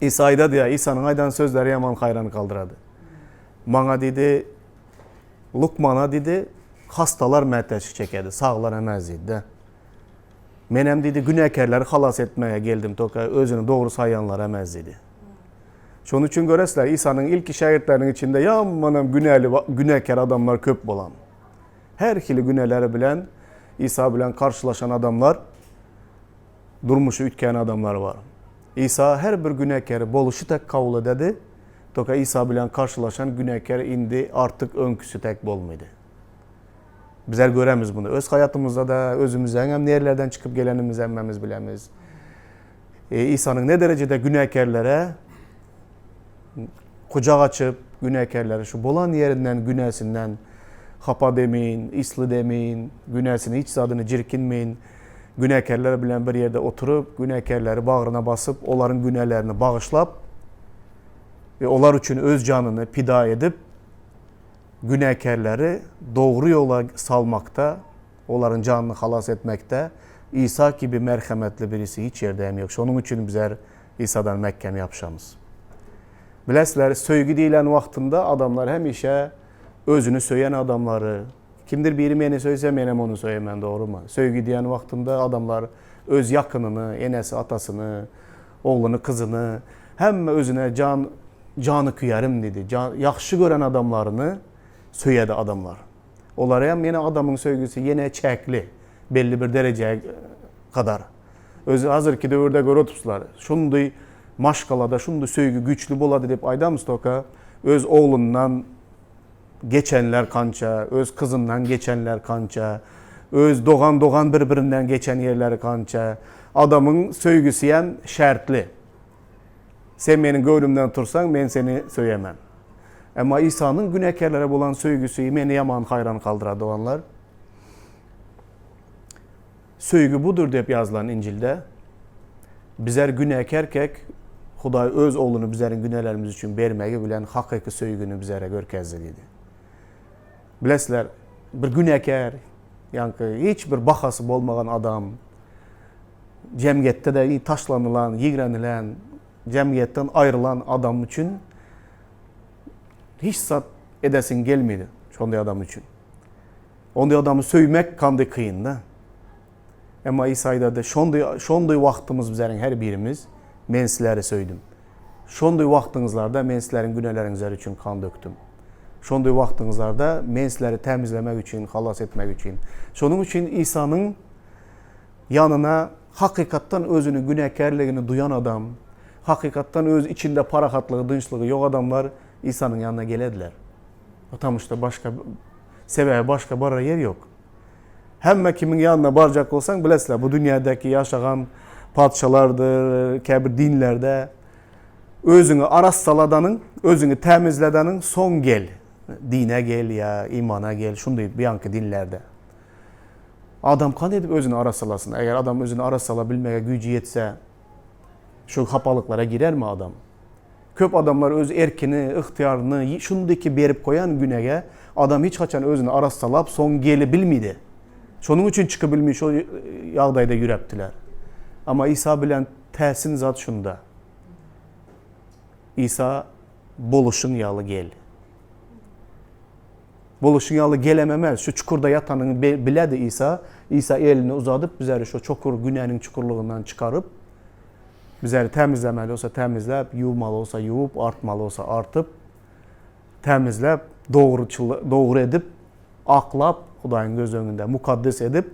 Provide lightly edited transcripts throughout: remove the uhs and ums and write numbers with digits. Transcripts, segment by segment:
İsa ayda diye İsa'nın aydan sözleri yaman hayranı kaldıradı. Bana dedi, Lukman'a dedi, hastalar mətəşik çekedi, sağlar əməz dedi. Menem dedi, günahkarları halas etmeye geldim, toka özünü doğru sayanlar əməz dedi. Şunun için göresler, İsa'nın ilk şagirdlerinin içinde yamanam günahkar adamlar köp bolan. Her hili günahları bilen, İsa bilen karşılaşan adamlar, durmuşu ütken adamlar var. İsa her bir günahkarı boluşu tek kavulu dedi. Toka İsa bilen karşılaşan günahkar indi artık önküsü tek bolmaydı. Bizler göremiz bunu. Öz hayatımızda da özümüzden hem nerlerden çıkıp gelenimiz emmemiz bilemiz. İsa'nın ne derecede günahkarlara kucak açıp günahkarları şu bolan yerinden günahsinden hapa demeyin, isli demeyin, günahsini hiç zadını cirkinmeyin. Günahkarları bilen bir yerde oturup günahkarları bağrına basıp onların günahlarını bağışlap ve onlar için öz canını pida edip günahkarları doğru yola salmakta, onların canını halas etmekte İsa gibi merhametli birisi hiç yerde yok. Onun için bizler İsa'dan məhkəm yapışamız. Bilesler, söygü deyilen vaktinde adamlar hemişe özünü söyleyen adamları, kimdir biri beni söylese benim onu söyleyemem, doğru mu? Söygü diyen vaktinde adamlar öz yakınını, enesi, atasını, oğlunu, kızını hem özüne canı kıyarım dedi. Yaxşı gören adamlarını söyledi adamlar. Onlara hem yine adamın söygüsü yine çekli, belli bir dereceye kadar. Özü hazır ki dövrde görüyorlar. Şunday maşkalada, şunday söygü güçlü boladı deyip aydamız toka öz oğlundan geçenler kança, öz kızından geçenler kança, öz doğan birbirinden geçen yerleri kança. Adamın söygüsü hem şartlı. Sen benim gönlümden tursan ben seni söyleyemem. Ama İsa'nın günahkarlara olan söygüsü beni yaman hayran kaldıradı olanlar. Söygü budur deyip yazılan İncil'de. Bizler günahkarkek Huday öz oğlunu bizlerin günahlarımız için vermeyi bilen hakiki söygünü bizlere görkezledi. Bilesler, bir günahkar, yani hiçbir bakası olmayan adam, cemiyette de taşlanılan, yiğrenilen, cemiyetten ayrılan adam için hiç sat edesin gelmedi şonday adam için. Onday adamı söymek kandı kıyın da. Ama İsa'da da şonday vaktimiz bizlerin her birimiz men sizlere söyledim. Şonday vaktinizlarda men sizlerin günahlarınızlar için kan döktüm. Şonday vaktinizlarda men sizleri temizlemek için, halas etmek için. Şunun için İsa'nın yanına hakikattan özünün günahkarlığını duyan adam, hakikattan öz içinde parahatlığı, dınçlığı yok adamlar İsa'nın yanına gelediler. Tam işte başka sebebi başka bara yer yok. Hem kimin yanına baracak olsan bilesler bu dünyadaki yaşayan padişalardır, kebir dinlerde özünü aras saladanın, özünü temizledenin son gel. Dine gel ya, imana gel. Şunu deyip bir yankı dinlerde. Adam kan edip özünü aras salasın. Eğer adam özünü aras salabilmeye gücü yetse şu hapalıklara girer mi adam? Köp adamlar öz erkini, ihtiyarını şundaki berip koyan güneye adam hiç kaçan özünü aras salap son geli bilmiydi. Şunun için çıkabilmiş o yağdayda yüreptiler. Ama İsa bilen tersin zat şunda. İsa boluşun yalı gel. Boluşun yalı gelememez. Şu çukurda yatanını biledi İsa. İsa elini uzadıp bizleri şu çukur günahın çukurluğundan çıkarıp bizleri temizlemeli olsa temizlep, yuvmalı olsa yuvup, artmalı olsa artıp temizlep, doğru edip, aklap, Hudayın göz önünde mukaddes edip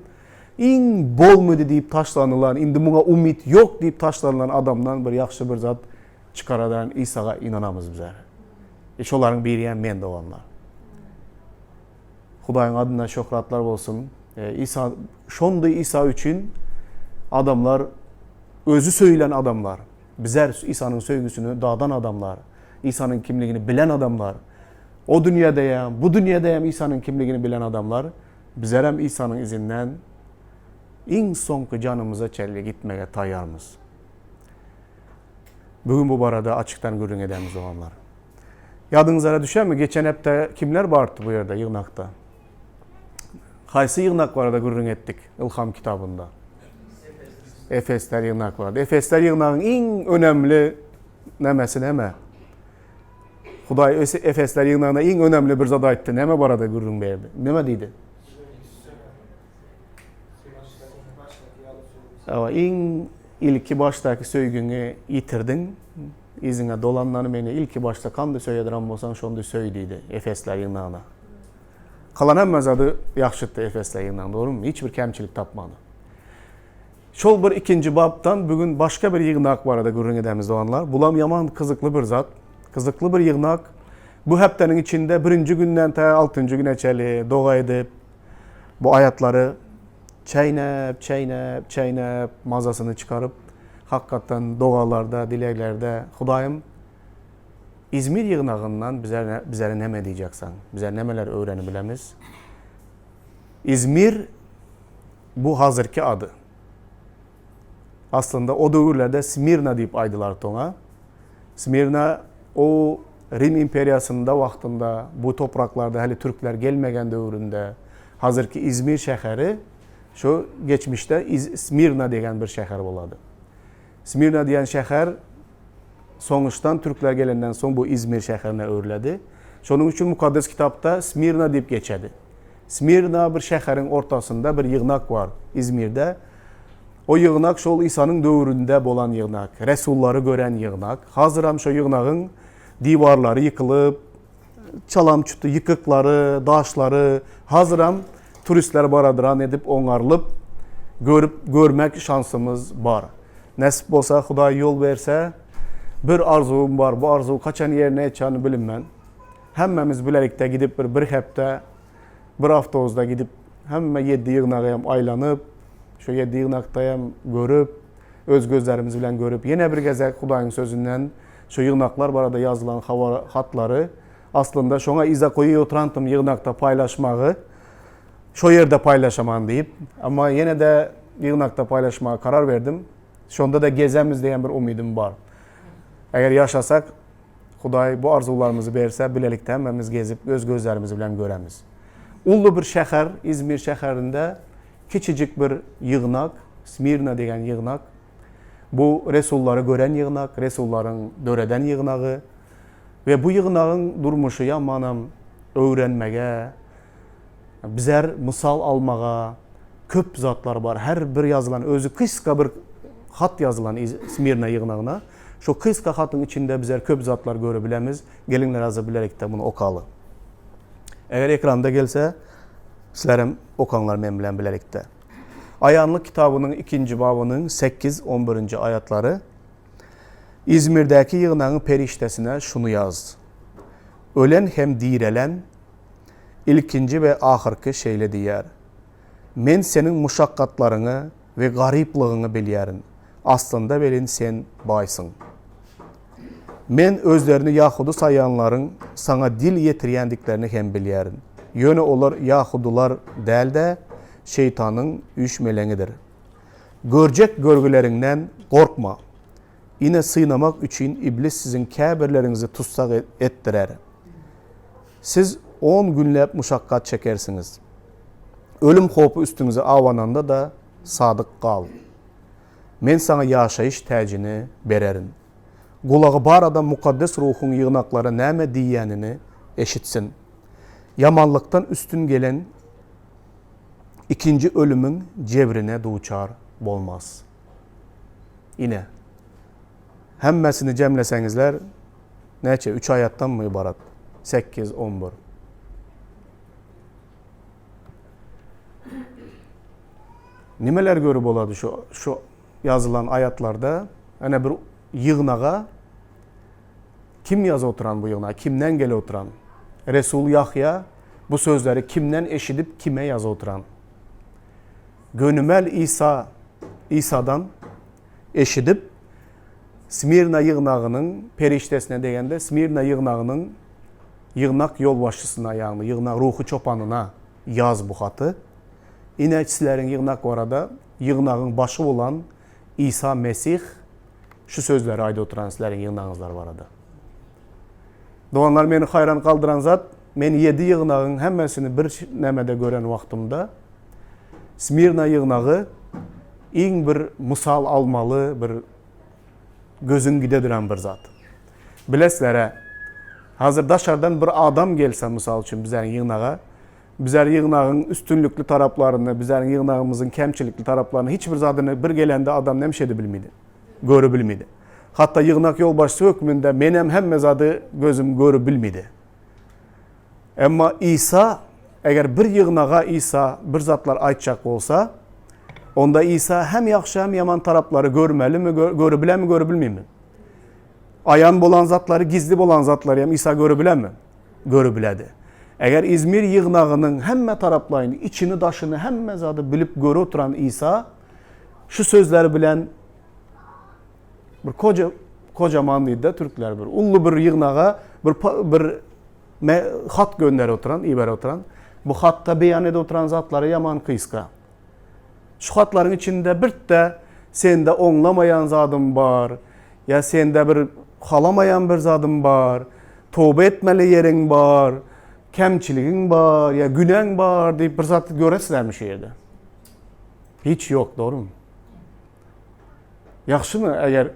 in bol muydu deyip taşlanılan, indi buna umut yok deyip taşlanılan adamdan bir yaxşı bir zat çıkaradan İsa'ya inanamız bizler. Şoların biriyen men de olanlar. Hudayın adına şöhratlar olsun. İsa, şonday İsa için adamlar, özü söyleyen adamlar, bizler İsa'nın söygüsünü dağdan adamlar, İsa'nın kimliğini bilen adamlar, o dünyadayım, bu dünyadayım İsa'nın kimliğini bilen adamlar, bizler hem İsa'nın izinden en sonki canımıza çelle gitmeye tayyarmız. Bugün bu barada açıktan görün edemiz olanlar. Yadınızlara düşer mi? Geçen hepte kimler vardı bu yerde yığınakta? Haysi yığınak vardı görün ettik İlham kitabında. Efesler yığınak vardı. Efesler yığınağın en önemli Nemesi neme? Huday Efesler yığınağına en önemli bir zat aytdı. Neme barada gurrun berdi? Neme deydi? Ama en ilki baştaki söygünü yitirdin. İzine dolanlanı meni ilki başta kandı söyediren bolsan şondu söydiydi Efesler yığınağına. Kalan hemme zadı yaxşıttı Efesler yığınağına, doğru mu? Hiçbir kemçilik tapmadı. Şol bir ikinci babdan bugün başka bir yığınak barada gurrun edemiz doğanlar. Bulam yaman kızıklı bir zat. Kızıklı bir yığınak. Bu haftanın içinde birinci günden ta 6. güne çeli doğa edip bu ayatları çeynep mazasını çıkarıp hakikaten doğalarda, dileklerde Hudayım İzmir yığınağından bizlere neme diyeceksen, bize nemeler öğrenebilemiz. İzmir bu hazırki adı. Aslında o dövrlerde Smirna deyip aydılar ona. Smirna o Rim İmperiyasında vaxtında bu topraklarda hali Türkler gelmegen dövründe hazırki İzmir şehri şu geçmişte Smirna degen bir şehir boladı. Smirna diyen şehir sonuçtan Türkler gelenden son bu İzmir şehrine örledi. Şunun için mukaddes kitapta Smirna deyip geçedi. Smirna bir şehrin ortasında bir yığınak var İzmir'de. O yığınak şol İsa'nın dövründe bolan yığınak, Resulları gören yığınak. Hazıram şu yığınağın divarları yıkılıp, çalamçıtı yıkıkları, daşları hazıram turistler baradıran edip onarılıp görmek şansımız var. Nasip olsa Huday yol verse bir arzum var. Bu arzu kaçan yerine etçanı bilinmem. Hemmemiz bilerikte gidip bir hafta, bir hafta gidip hemme 7 yığınağa aylanıp şu 7 yığınaqdayam görüp, öz gözlerimiz bilen görüp, yine bir gezek Hudayın sözünden şu yığınaqlar barada yazılan hatları aslında şona iza koyu oturantım yığınaqda paylaşmağı, şu yerde paylaşaman deyip, ama yine de yığınaqda paylaşmaya karar verdim. Şonda da gezemiz diyen bir umidim var. Eğer yaşasak, Huday bu arzularımızı verse, bilelikte hemmemiz gezip, öz gözlerimizi bilen göremiz. Ullu bir şehir, İzmir şehrinde küçücük bir yığınak, Smirna degen yığınak. Bu Resulları gören yığınak, Resulların döreden yığınağı. Ve bu yığınağın durmuşu yamanam öğrenmege, bizler misal almağa, köp zatlar var. Her bir yazılan, özü kıska bir hat yazılan Smirna yığınağına. Şu kıska hatın içinde bizler köp zatlar görebilemiz. Gelinler azı bilerek de bunu okalı. Eğer ekranda gelse, sizlerim okanlar men bilen bilelikte. Ayanlık kitabının 2. babının 8-11. ayatları İzmir'deki yığınağın periştesine şunu yaz. Ölen hem direlen ilkinci ve ahırkı şeyle diyer. Men senin muşakkatlarını ve gariplığını biliyerin. Aslında belin sen baysın. Men özlerini Yahudu sayanların sana dil yetiriyendiklerini hem biliyerin. Yönü olur Yahudular değil de şeytanın üç meleğidir. Görecek görgülerinden korkma. Yine sıynamak için iblis sizin kâbirlerinizi tutsak ettirer. Siz 10 günlep muşakkat çekersiniz. Ölüm hopu üstünüze avananda da sadık kal. Men sana yaşayış təcini bererin. Kulağı bar adam mukaddes ruhun yığınakları näme diyenini eşitsin. Yamanlıktan üstün gelen ikinci ölümün cevrine duçar olmaz. Yine hemmesini cemlesenizler neçe 3 ayattan mı ibarat? 8-11. Nimeler görüp oladı şu yazılan ayatlarda? Hani bir yığınağa kim yazı oturan bu yığınağa? Kimden gele oturan? Resul Yahya bu sözleri kimden eşidip kime yazı oturan? Gönümel İsa'dan eşidip Smirna yığınağının periştesine degende Smirna yığınağının yığınak yolbaşçısına yani yığınak ruhu çopanına yaz bu hatı. İnekçilerin yığınak orada yığınağın başı olan İsa Mesih şu sözleri ayda oturan sizlerin yığınağınızlar var arada. Doğanlar beni hayran kaldıran zat, men 7 yığınağın hemmesini bir nemede gören vaktimde Smirna yığınağı en bir misal almalı, bir gözün gidediren bir zat. Bilesizler, hazır dışarıdan bir adam gelse misal için bizlerin yığınağa, bizler yığınağın üstünlüklü taraflarını, bizlerin yığınağımızın kemçilikli taraflarını hiçbir zadını bir gelende adam nemşedi bilmiydi, görü bilmiydi. Hatta yığınak yolbaşçı hükmünde menem hemme zadı gözüm görü bilmiydi. Ama İsa, eğer bir yığınağa İsa bir zatlar aytacak olsa, onda İsa hem yaxşı hem yaman tarafları görmeli mi, görebilen mi, görebilmeyeyim mi? Ayan bolan zatları, gizli bolan zatları hem İsa görebilen mi? Görebiledi. Eğer İzmir yığınağının hemme taraflarını, içini daşını hemme zadı bilip göre oturan İsa, şu sözleri bilen bir kocamanlıydı da Türkler bir, ullu bir yığınağa bir hat gönderi oturan, ibare oturan, bu hatta beyan ede oturan zatları yaman kıyıska. Şu hatların içinde bir de sende onlamayan zadım var, ya sende bir halamayan bir zadım var, tövbe etmeli yerin var, kemçiliğin var, ya günen var deyip bir zatı göresizlermiş yerde. Hiç yok, doğru mu? Yaxşı mı eğer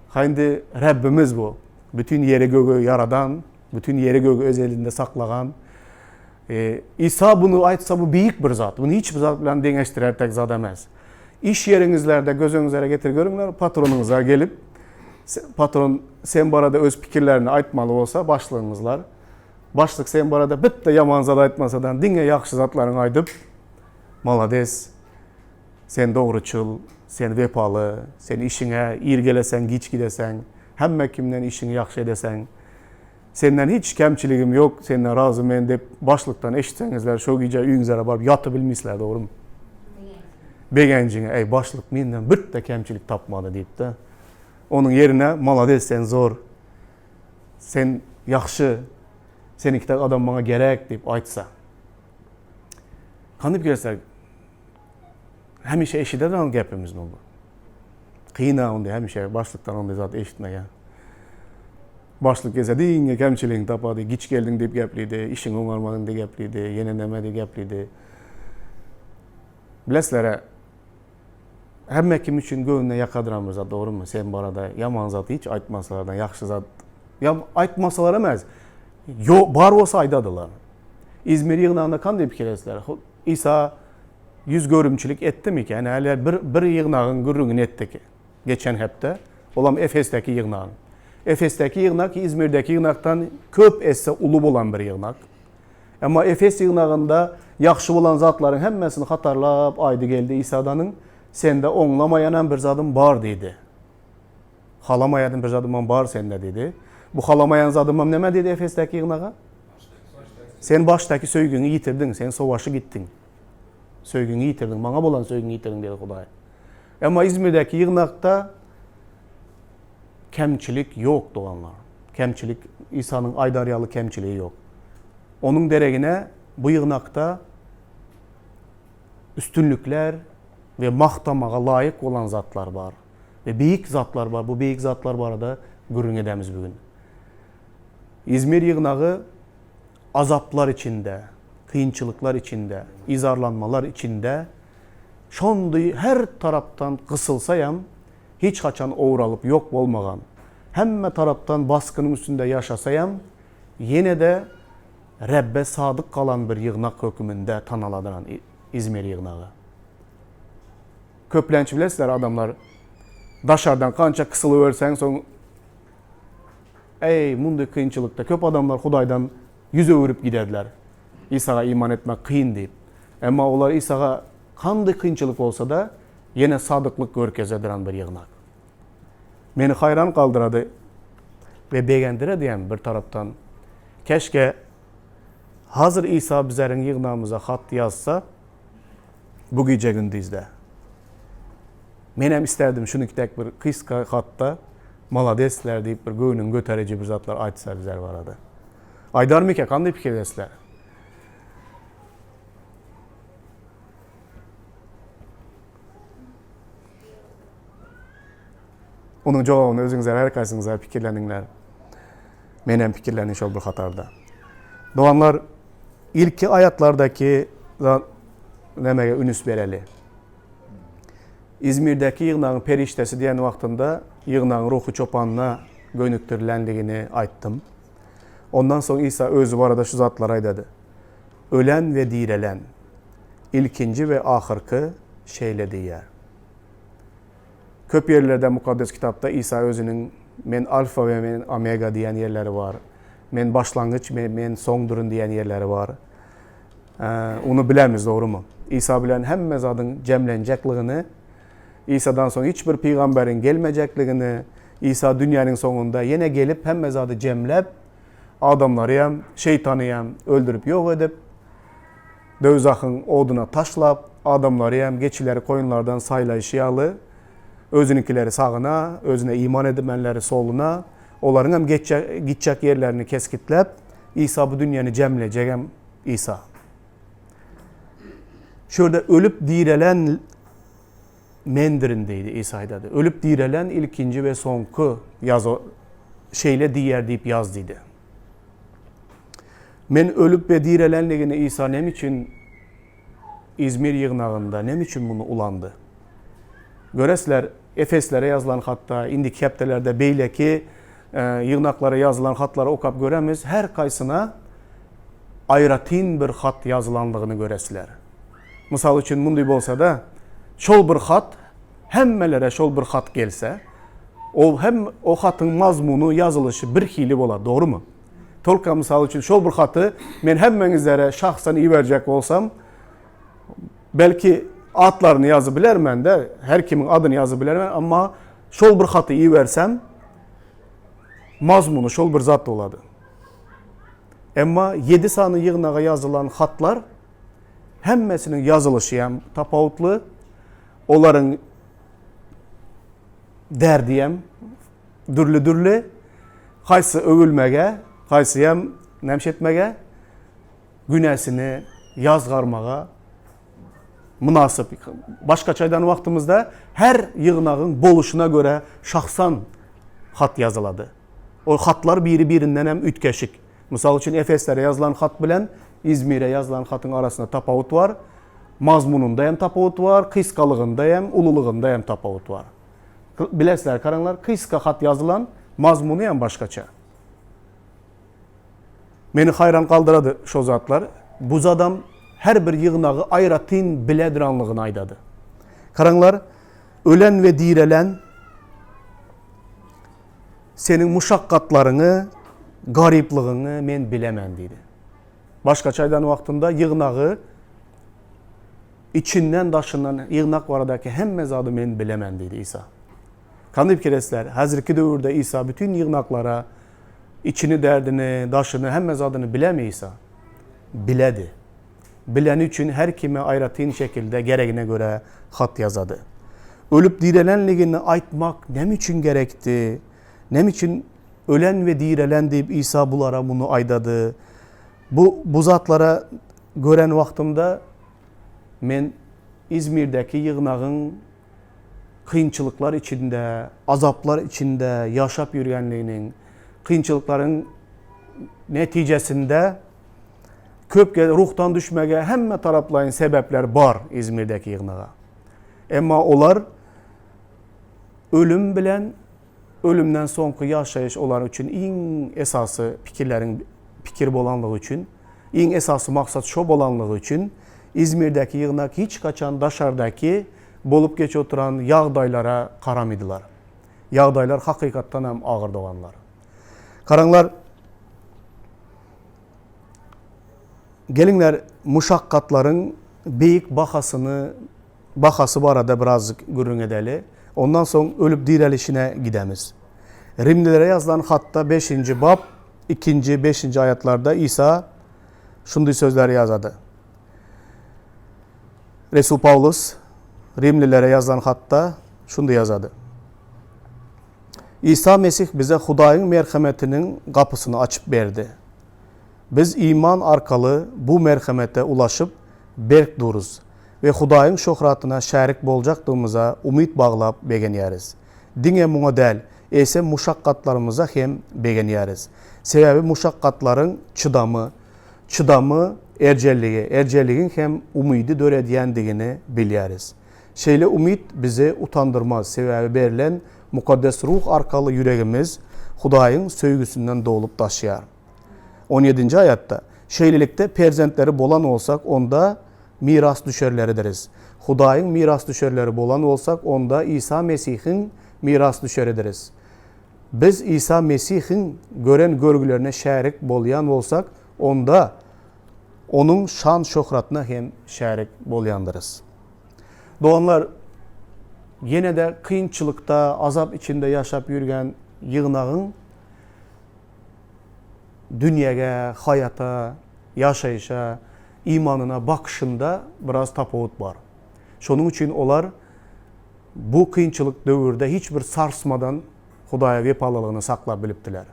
haydi Rabbimiz bu, bütün yeri göğü yaradan, bütün yeri göğü öz elinde saklagan, İsa bunu aytsa bu büyük bir zat. Bunu hiçbir zat bilen deneştirer tek zat emez. İş yerinizlerde gözünüzlere getir görünler, patronunuza gelip, patron sen bu arada öz fikirlerini aytmalı olsa başlığınızlar. Başlık sen bu arada bitti yaman zat aytmasadan dinle yaxşı zatlarını aydıp, malades, sen doğruçul, sen vepalı, sen işine irgelesen, giç gidesen, hemme kimden işini yaxşı edesen, senden hiç kemçiliğim yok, senden razı men deyip başlıktan eşitsenizler, şu gece üyünüzlere barıp yatı bilmişler, doğru mu? Begencine, ey başlık menden bir de kemçilik tapmadı deyip de, onun yerine malades sen zor, sen yaxşı, sen iki adam bana gerek deyip aytsa. Kanıp gelirse, hemişe eşiteden gapimiz mi bu? Kıyına onda hemişe başlıktan onda zaten eşitmeye. Başlık gelse deyince kemçiliğini tapadı, giç geldin deyip gepliydi, işin onarmadın deyip gepliydi, yenileme deyip gepliydi. Bilesizler, hem kim için göğünle yakadıran bir zat, doğru mu? Sen bu arada yaman zatı hiç aytmasalardan, yaxşı zat, ya aytmasalar emez. Bar olsa aydadılar. İzmir yığınağında kan deyip kelesizler. İsa yüz görümçülük etti mi ki? Yani bir yığınağın gürrüğünü etti ki. Geçen hepte. Olam Efes'teki yığınağın. Efes'teki yığınak İzmir'deki yığınaktan köp etse ulu olan bir yığınak. Ama Efes yığınağında yaxşı olan zatların hemmesini hatarlap aydı geldi İsa'danın sende onlamayan bir zadım var dedi. Halamayan bir zadım var sende dedi. Bu halamayan zadım ne dedi Efes'teki yığınağa? Sen baştaki söygünü yitirdin, sen savaşı gittin. Söygünü yitirdin, bana olan söygünü yitirdin dedi Huday. Ama İzmir'deki yığınakta kemçilik yok doğanlar. Kemçilik, İsa'nın aydaryalı kemçiliği yok. Onun deregine bu yığınakta üstünlükler ve mahtamağa layık olan zatlar var. Ve büyük zatlar var. Bu büyük zatlar bu arada görün edemiz bugün. İzmir yığınağı azaplar içinde, kıyınçılıklar içinde, izarlanmalar içinde şondu her taraftan kısılsayam hiç kaçan uğralıp yok olmagan, hemme taraftan baskının üstünde yaşasayam, yine de Rabbe sadık kalan bir yığınak hükmünde tanıladıran İzmir yığınağı. Köplençi bilesizler adamlar, daşardan kança kısılıversen son, ey mundu kıyınçılıkta köp adamlar Hudaydan yüz öğürüp giderdiler. İsa'ya iman etmek kıyın deyip. Ama onlar İsa'ya kandı kıyınçılık olsa da yine sadıklık görkez edilen bir yığınak. Beni hayran kaldıradı ve beğendire diyen bir taraftan keşke hazır İsa bizlerin yığınağımıza hat yazsa bu gece gündüzde. Menem isterdim şunu tek bir kıska hatta maladesler deyip bir göğünün göterici bir zatlar aytsa bizler var adı. Aydar mı ki kandı fikirlesler. Onun cevabını özünüzler her kaysınızlar fikirleningler. Menem fikirlenin şol bir hatarda. Doğanlar ilki ayatlardaki nemeye ünüs bereli. İzmir'deki yığınağın periştesi diyen vaktinde yığınağın ruhu çopanına gönüktürlenligini aytdım. Ondan sonra İsa özü bu arada şu zatları aydadı. Ölen ve direlen, ilkinci ve ahırkı şeyle diyer. Köp yerlerde mukaddes kitapta İsa özünün men alfa ve men omega diyen yerleri var. Men başlangıç, men songdurun diyen yerleri var. Onu bilemiz, doğru mu? İsa bilen hemme zadın cemlenecekliğini, İsa'dan sonra hiçbir peygamberin gelmeyecekliğini, İsa dünyanın sonunda yine gelip hemme zadı cemlep, adamları hem, şeytanı hem öldürüp yok edip, dövzakın oduna taşlap, adamları hem geçileri koyunlardan saylayışıyalı, özününkileri sağına, özüne iman edemenleri soluna, onların hem gidecek yerlerini keskitlep, İsa bu dünyanı cemleyecek hem İsa. Şurada ölüp direlen mendirindeydi İsa'ydı. Ölüp direlen ilkinci ve sonku yazı şeyle diğer deyip yazdıydı. Men ölüp ve direlenliğini İsa ne için İzmir yığınağında ne için bunu ulandı? Göresler Efeslere yazılan hatta indik heptelerde beyleki yığınaklara yazılan hatları okap göremiz. Her kaysına ayratin bir hat yazılandığını göresler. Misal için bunday bolsa da şol bir hat hemmelere şol bir hat gelse o hatın mazmunu yazılışı bir hili bolar, doğru mu? Tolka misal için şol bir hatı men hemmenizlere şahsen iyi verecek olsam belki adlarını yazıbilermen de her kimin adını yazıbilermen ama şol bir hatı iyi versem mazmunu şol bir zat oladı. Ama 7 sanı yığınağa yazılan hatlar hemmesinin yazılışı hem tapavutlu, onların derdi hem dürlü, kaysı övülmege, kaysı hem nemşetmege, günesini yazgarmağa münasip. Başka çaydan vaktimizde her yığınağın boluşuna göre şahsan hat yazıladı. O hatlar birinden hem ütkeşik. Misal için Efeslere yazılan hat bilen İzmir'e yazılan hatın arasında tapavut var. Mazmununda hem tapavut var, kıyskalıgında hem ululuğunda hem tapavut var. Bilesler karanlar, kıyska hat yazılan mazmunu hem başkaça. Beni hayran kaldıradı şu zatlar. Bu adam her bir yığınağı ayratin bilediranlığını aydadı. Karanlar, ölen ve direlen senin muşakkatlarını, garipliğini men bilemem dedi. Başka çaydan vaktinde yığınağı içinden daşından yığınak varadaki hem mezadı men bilemem dedi İsa. Kanıp kiresler, hazırki dövrde İsa bütün yığınaklara içini, derdini, daşını, hem mezadını bileme İsa. Biledi. Bilen için her kime ayratin şekilde gereğine göre hat yazadı. Ölüp direlenliğini aytmak ne için gerekti? Ne için ölen ve direlen deyip İsa bulara bunu aydadı? Bu zatlara gören vaktimde men İzmir'deki yığınağın kıyınçılıklar içinde, azaplar içinde yaşap yürüyenliğinin, kıyınçılıkların neticesinde köpke ruhtan düşmege hemme taraflayın sebepler var İzmir'deki yığınağa. Ama onlar ölüm bilen, ölümden sonki yaşayış onlar için en esası fikir bolanlığı için, en esası maksat şo bolanlığı için İzmir'deki yığınak hiç kaçan daşardaki bolup geç oturan yağdaylara karamıdılar. Yağdaylar hakikatten hem ağır doğanlar. Karanlar, gelinler muşakkatların büyük bakası bu arada birazcık görün edeli. Ondan sonra ölüp direlişine gidemiz. Rimlilere yazılan hatta 5. bab 2. 5. ayetlarda İsa şunday sözler yazadı. Resul Paulus Rimlilere yazılan hatta şunday yazadı. İsa Mesih bize Hudayın merhametinin kapısını açıp verdi. Biz iman arkalı bu merhamete ulaşıp berk duruz ve Hudayın şöhratına şerik bolacaktığımıza umut bağlap begeniyeriz. Dine muadel ese muşakkatlarımıza hem begeniyeriz. Sebebi muşakkatların çıdamı ercelliğin hem umudu dörediyendiğini biliriz. Şeyle umut bizi utandırmaz. Sebebi verilen mukaddes ruh arkalı yüreğimiz Hudaýyň söýgüsünden dolup taşýar. 17. ayatda şeýlelikde perzentleri bolan olsak onda miras düşerleri deriz. Hudaýyň miras düşerleri bolan olsak onda İsa Mesihiň miras düşeri deriz. Biz İsa Mesihiň gören görgülerine şärik bolýan bolsak onda onun şan şöhratyna hem şärik bolýandyrys. Doğanlar yine de kıyınçılıkta, azap içinde yaşap yürgen yığınağın dünyaya, hayata, yaşayışa, imanına bakışında biraz tapavut var. Şonun için olar bu kıyınçılık döwürde hiçbir sarsmadan Hudaýa wepalylığını saklap bilipdiler.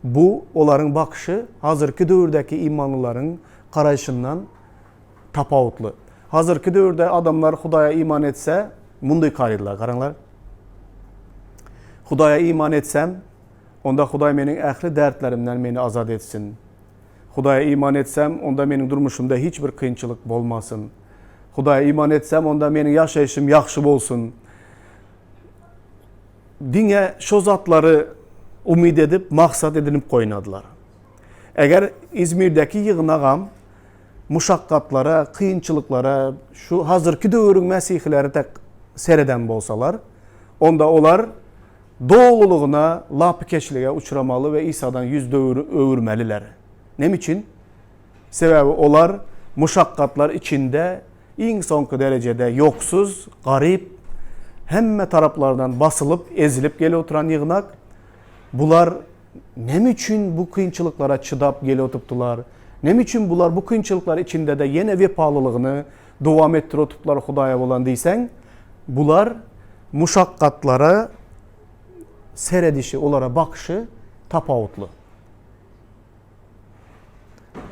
Bu olaryň bakışı hazırki döwürdeki imanlıların karayışından tapavutlu. Hazırki döwürde adamlar Hudaýa iman etse munday karýdylar. Garaňlar. Hudaýa iman etsem, onda Hudaý meniň ähli dertlerimden meni azad etsin. Hudaýa iman etsem, onda meniň durmuşumda hiçbir kıyınçılık bolmasın. Hudaýa iman etsem, onda meniň yaşayışım ýaxşy bolsun. Diňe şo zatları umid edip, maksat edinip koynadılar. Eğer İzmir'deki yığınağam muşakkatlara, kıyınçılıklara, şu hazırki döwürüň mesihleri tek sereden bolsalar, onda olar doğululuğuna, lapikeşliğe uçuramalı ve İsa'dan yüz öwürmeliler. Nem için? Sebebi olar muşakkatlar içinde iň soňky derecede yoksuz, garip, hemme taraplardan basılıp, ezilip gele oturan yığınak. Bular nem için bu kıyınçılıklara çıdap gele otuptular? Nem için bular bu kıyınçılıklar içinde de yine wepalylığını dowam ettir otuptular Hudaýa bolan diýsen, bular muşakkatlara seredişi, olara bakışı tapavutlu.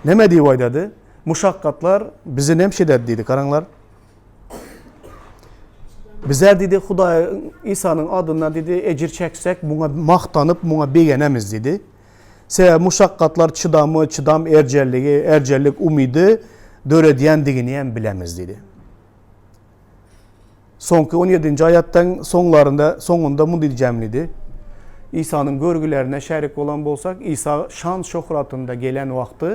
Neme diýip aýdady? Muşakkatlar bizi nemşe dedi, karaňlar. Bizler dedi Hudaýa İsa'nın adına dedi ecir çeksek buna maktanyp buna begenemiz dedi. Sebäbi muşakkatlar çıdamı, çıdam erjelligi, erjellik umidi döredýändigini hem bilemiz dedi. Soňky 17. ayattan soňunda mundy diýjämlidi. İsa'nın görgülerine şerik olan bolsak, İsa şan şöhratında gelen wagty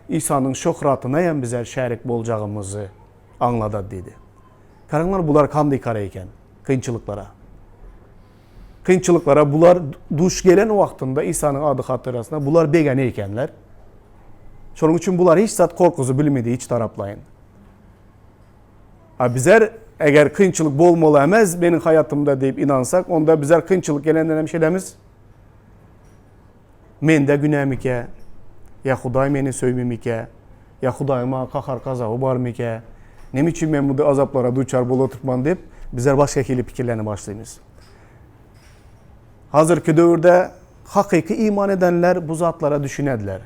İsa'nın şöhratyna hem bizler şerik bolacağımızı anlada dedi. Karaňlar bular kandy kara eken kıyınçılıklara. Kıyınçılıklara bular duş gelen wagtynda İsa'nın ady hatyrasına bular begene ekenler. Şonuň üçin bular hiç zat korkusu bilmedi hiç taraplayın. Bizler eğer kıyınçılık bolmaly emez benim hayatımda deyip inansak onda bizler kıyınçılık gelenden hem şedemiz mende günämike ya Hudaý meni söýmemike ya Hudaýyma kahar kazaby barmike nem için men bu azaplara duçar bol oturman deyip bizler başka keli pikirlerine başlayýmyz. Hazırki döwürde hakiki iman edenler bu zatlara düşünediler.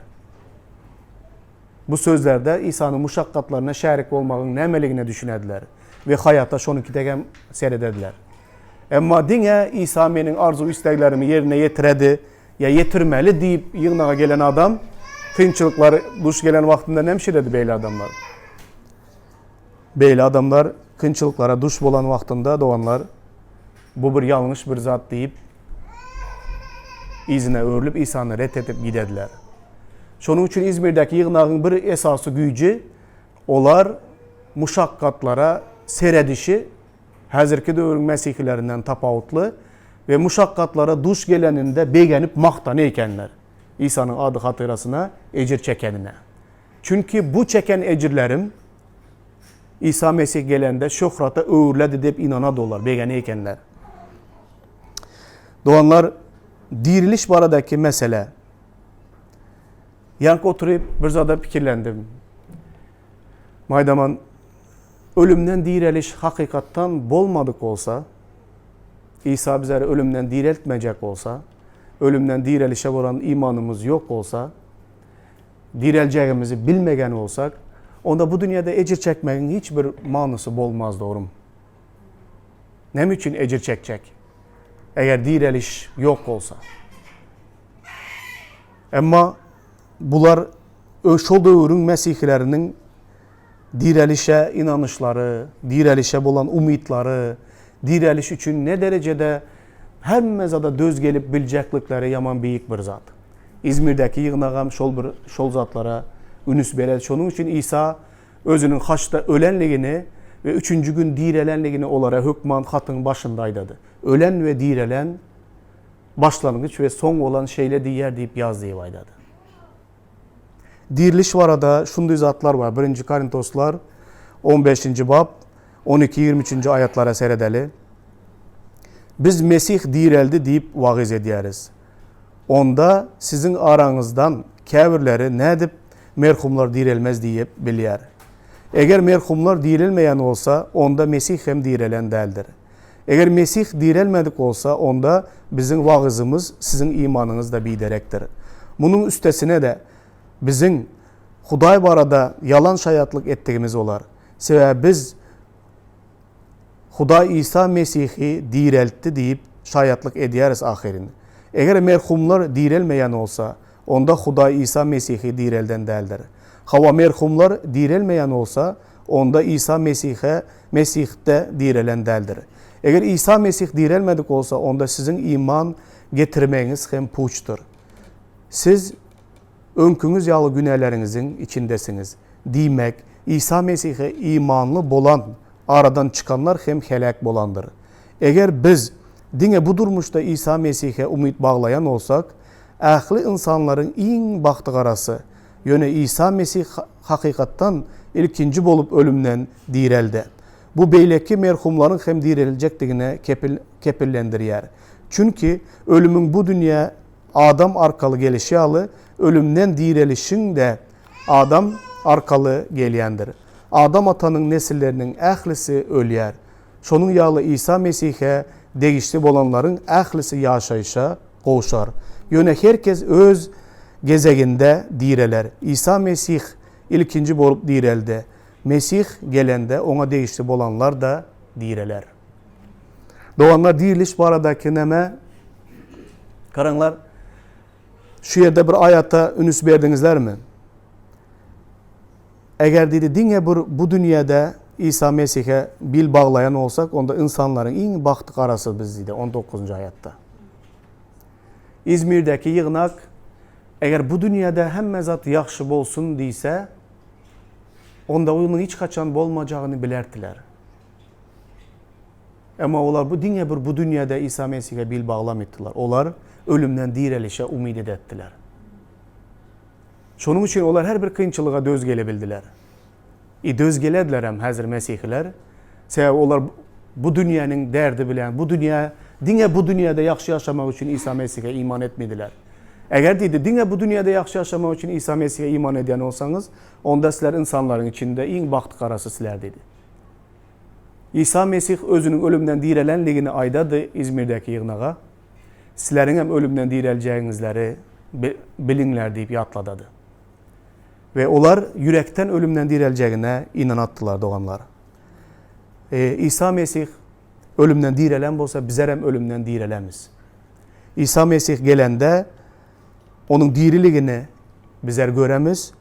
Bu sözlerde İsa'nın muşakkatlarına şerik olmagyň nämeligine düşünediler ve hayata şonuki degen seredediler. Emma diňe İsa meniň arzu isteklerimi yerine yetiredi ya yetirmeli deyip yığınağa gelen adam kıyınçılıklar duş gelen wagtynda nemşe dedi beýle adamlar. Beýle adamlar kıyınçılıklara duş bolan wagtynda doganlar bu bir ýalňyş bir zat deyip izine öwrülip İsa'ny ret edip gidediler. Şonuň üçin İzmir'deki yığınagyň bir esasy güýji olar muşakkatlara seredişi hazırki döwürüň mesihilerinden tapawutly ve muşakkatlara duş geleninde begenip maktany ekenler. İsa'nın adı hatırasına ecir çekenine. Çünkü bu çeken ecirlerim İsa Mesih gelende şöhrata öwürledi dep inanadolar, begene ekenler. Doğanlar diriliş baradaki mesele. Yank oturup bir zada pikirlendim. Maydaman ölümden diriliş hakikattan bolmadık olsa, İsa bizleri ölümden diriltmeyecek olsa, ölümden dirilişe varan imanımız yok olsa, dirileceğimizi bilmegen olsak, onda bu dünyada ecir çekmenin hiçbir manası bolmaz doğrum. Nem için ecir çekecek? Eğer diriliş yok olsa. Ama bular şo döwürüň mesihlerinin dirilişe inanışları, dirilişe bolan umidleri, diriliş üçün ne derecede Hemme zada döz gelip bileceklikleri yaman büyük bir zat. İzmir'deki yığınağam şol zatlara ünüs beredi. Şonun için İsa özünün haçta ölenligini ve 3. gün direlenligini olara hükman hatın başındaydı. Ölen ve direlen başlangıç ve son olan şeyle diyer deyip yazdığı vaydadı. Diriliş var da şunday zatlar var. 1. Korintoslar 15. bab 12-23. ayetlara seyredeli. Biz Mesih direldi deyip vagiz ederiz. Onda sizin aranızdan kâvirleri ne edip merhumlar direlmez deyip biliyer. Eğer merhumlar dirilmeyen olsa onda Mesih hem direlen değildir. Eğer Mesih direlmedik olsa onda bizim vagızımız sizin imanınız da biderektir. Bunun üstesine de bizim Huday barada yalan şayatlık ettiğimiz olar. Sebebi biz Huday İsa Mesih'i direltti deyip şayatlık ederiz ahirini. Eğer merhumlar direlmeyen olsa onda Huday İsa Mesih'i direlden değildir. Hava merhumlar direlmeyen olsa onda İsa Mesih'te direlen değildir. Eğer İsa Mesih direlmedik olsa onda sizin iman getirmeniz hem puçtur. Siz önkünüz yalı günahlarınızın içindesiniz. Demek İsa Mesih'e imanlı bolan aradan çıkanlar hem helak bolandır. Eğer biz dine bu durmuşta İsa Mesih'e umut bağlayan olsak, ahli insanların en baktı arası yöne İsa Mesih hakikattan ilkinci bolup ölümden direldi. Bu beyleki merhumların hem dirilecektiğine kepillendiriyor. Çünkü ölümün bu dünya Adam arkalı gelişi alı, ölümden direlişin de Adam arkalı geliyendir. Adam atanın nesillerinin əhlisi ölüyer. Şonun yalı İsa Mesih'e değişti olanların əhlisi yaşayışa qoğuşar. Yöne herkes öz gezeginde direler. İsa Mesih ilkinci bolup direldi. Mesih gelende ona değişti olanlar da direler. Doğanlar diriliş bu aradaki neme? Karanlar, şu yerde bir ayata ünüs verdinizler mi? Eğer dedi dine bu dünyada İsa Mesih'e bil bağlayan olsak onda insanların en baktık arası biz dedi 19. ayatta. İzmir'deki yığınak eğer bu dünyada hem zat yaxşı olsun deyse onda onun hiç kaçan olmayacağını bilerdiler. Ama onlar bu dünyada İsa Mesih'e bil bağlamaydılar. Onlar ölümden direlişe umid ettiler. Şunun için onlar her bir kıyınçılığa döz gelebildiler. Döz gelediler hem hazır Mesihliler. Sebebi onlar bu dünyanın derdi bilen, bu dünyada yaxşı yaşamak için İsa Mesih'e iman etmediler. Eğer dedi, bu dünyada yaxşı yaşamak için İsa Mesih'e iman eden olsanız, onda sizler insanların içinde en baktık arası sizler dedi. İsa Mesih özünün ölümden direlenliğini aydadı İzmir'deki yığınağa. Sizlerin hem ölümden direleceğinizleri bilinler deyip yatladı. Ve onlar yürekten ölümden direleceğine inanattılar doğanlar. İsa Mesih ölümden direlen olsa bizler hem ölümden direlemiz. İsa Mesih gelende onun diriliğini bizler göremiz.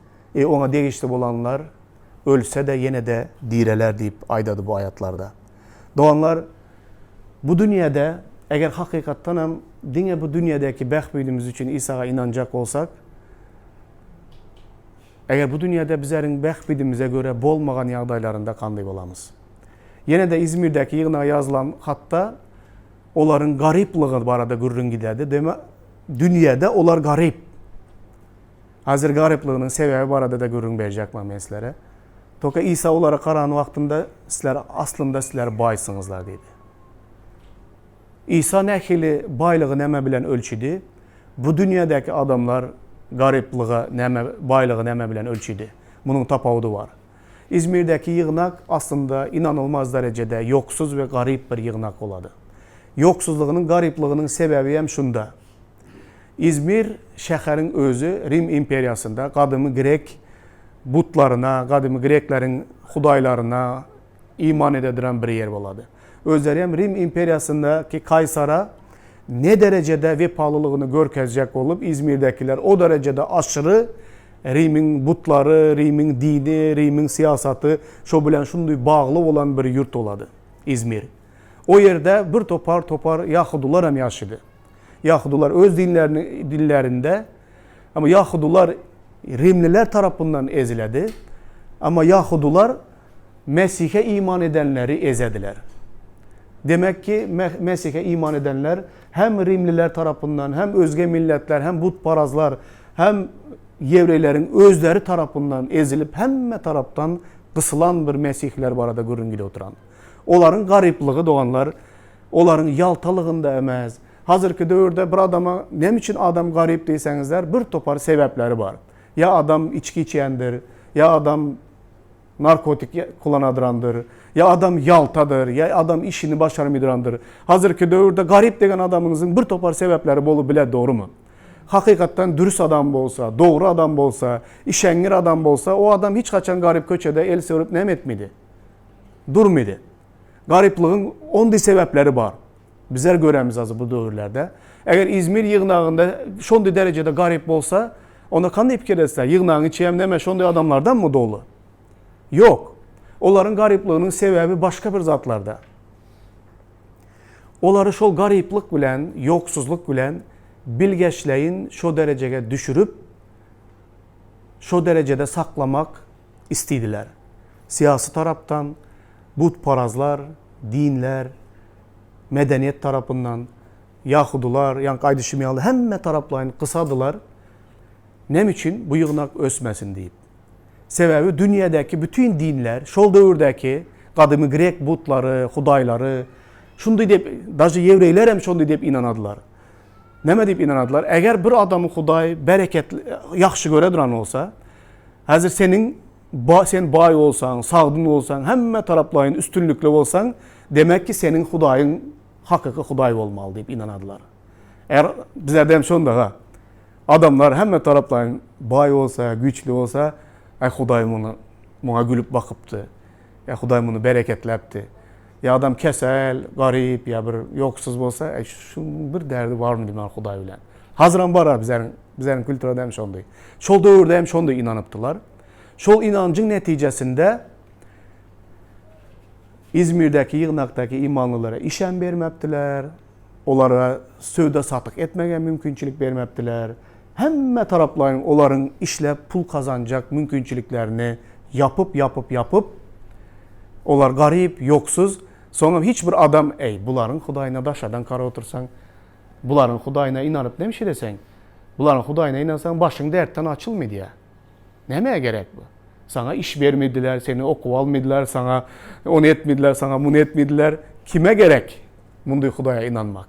Ona değişti olanlar ölse de yine de direler deyip aydadı bu ayetlarda. Doğanlar bu dünyada eğer hakikaten hem bu dünyadaki bəxtbüydüğümüz için İsa'ya inanacak olsak, eğer bu dünyada bizlerin bəxtbüydüğümüze göre bolmagan yağdaylarında kanday olamız. Yine de İzmir'deki yığına yazılan hatta onların garipliği barada gürrün giderdi. Demek dünyada onlar garip. Hazır garipliğinin sebebi barada da gürrün verecek meselelere. Toka İsa onlara karan vaktinde aslında sizler baysınızlar dedi. İsa nəkili baylığı neme bilen ölçüdü. Bu dünyadaki adamlar garipliği, baylığı neme bilen ölçüdü. Bunun tapavudi var. İzmir'deki yığınak aslında inanılmaz derecede yoksuz ve garip bir yığınak oladı. Yoksuzluğunun, garipliğinin sebebi hem şunda. İzmir şəhərin özü Rim imperiyasında qadımı Grek butlarına, qadımı Greklerin hudaylarına iman edilen bir yer oladı. Özleri hem Rim imperiyasındaki Kaysar'a ne derecede vefalılığını görkezecek olup İzmir'dekiler o derecede aşırı Rim'in butları, Rim'in dini, Rim'in siyasatı şu bilen şunday bağlı olan bir yurt oladı İzmir. O yerde bir topar Yahudular hem yaşadı. Yahudular öz dillerinde ama Yahudular Rimliler tarafından ezildi. Ama Yahudular Mesih'e iman edenleri ezediler. Demek ki Mesih'e iman edenler hem Rimliler tarafından hem özge milletler hem putparazlar hem Yevreylerin özleri tarafından ezilip hem taraftan kısılan bir Mesihler barada görüngüde oturan. Onların garipliği doğanlar, onların yaltalığında emez. Hazırki dövrde bir adama ne için adam garip deysenizler bir topar sebepleri var. Ya adam içki içendir, ya adam narkotik kullanadırandır, ya adam yaltadır, ya adam işini başarmıdırandır. Hazırki dövrde garip degen adamınızın bir topar sebepleri bolu bile doğru mu? Hakikaten dürüst adam bolsa, doğru adam bolsa, işengir adam bolsa o adam hiç kaçan garip köçede el sörüp nem etmedi. Durmadı. Garipliğin ondi sebepleri var. Bizler göremiz azı bu dövrlerde. Eğer İzmir yığınağında şondi derecede garip bolsa ona kanı fikir etse yığınağın içiyem deme şondi adamlardan mı dolu? Yok. Onların garipliğinin sebebi başka bir zatlarda. Onları şol gariplik bilen, yoksuzluk bilen bilgeçleyin şu dereceye düşürüp şu derecede saklamak istediler. Siyasi taraftan, putparazlar, dinler, medeniyet tarafından, Yahudular, yani Kaydışimiyalı hemme taraflayın kısadılar. Nem için bu yığınak ösmesin deyip. Sebebi dünyadaki bütün dinler, şol dövürdeki kadimi Grek butları, hudayları, şunu deyip, dahi Yevreyler hem şunu deyip inanadılar. Neme deyip inanadılar? Eğer bir adamı Huday bereketli, yaxşı göre duran olsa, hazır sen bay olsan, sağdın olsan, hemme taraflayın üstünlüklü olsan, demek ki senin Hudayın hakiki Huday olmalı deyip inanadılar. Eğer bizler dem şunda ha, adamlar hemme taraflayın bay olsa, güçlü olsa, Huday buna gülüp bakıptı. Huday bunu bereketlepti. Ya adam kesel, garip ya bir yoksuz olsa, şunun bir derdi var mı deyim Huday bilen. Hazıran var ha bizlerin kültürde hem şonday. Şol dövrde hem şonday inanıptılar. Şol inancın neticesinde İzmir'deki, yığınaktaki imanlılara işen vermeptiler. Onlara sövde satık etmeye mümkünçülük vermeptiler. Hemme tarafların onların işlep pul kazanacak mümkünçülüklerini yapıp onlar garip, yoksuz. Sonra hiçbir adam buların Hudayına daşadan kara otursan, buların Hudayına inanıp ne bir şey desen, buların Hudayına inansan başın dertten açılmıyor ya. Nemeye gerek bu? Sana iş vermediler, seni oku almadılar, sana onu etmediler, sana bunu etmediler. Kime gerek bunday Hudaya inanmak?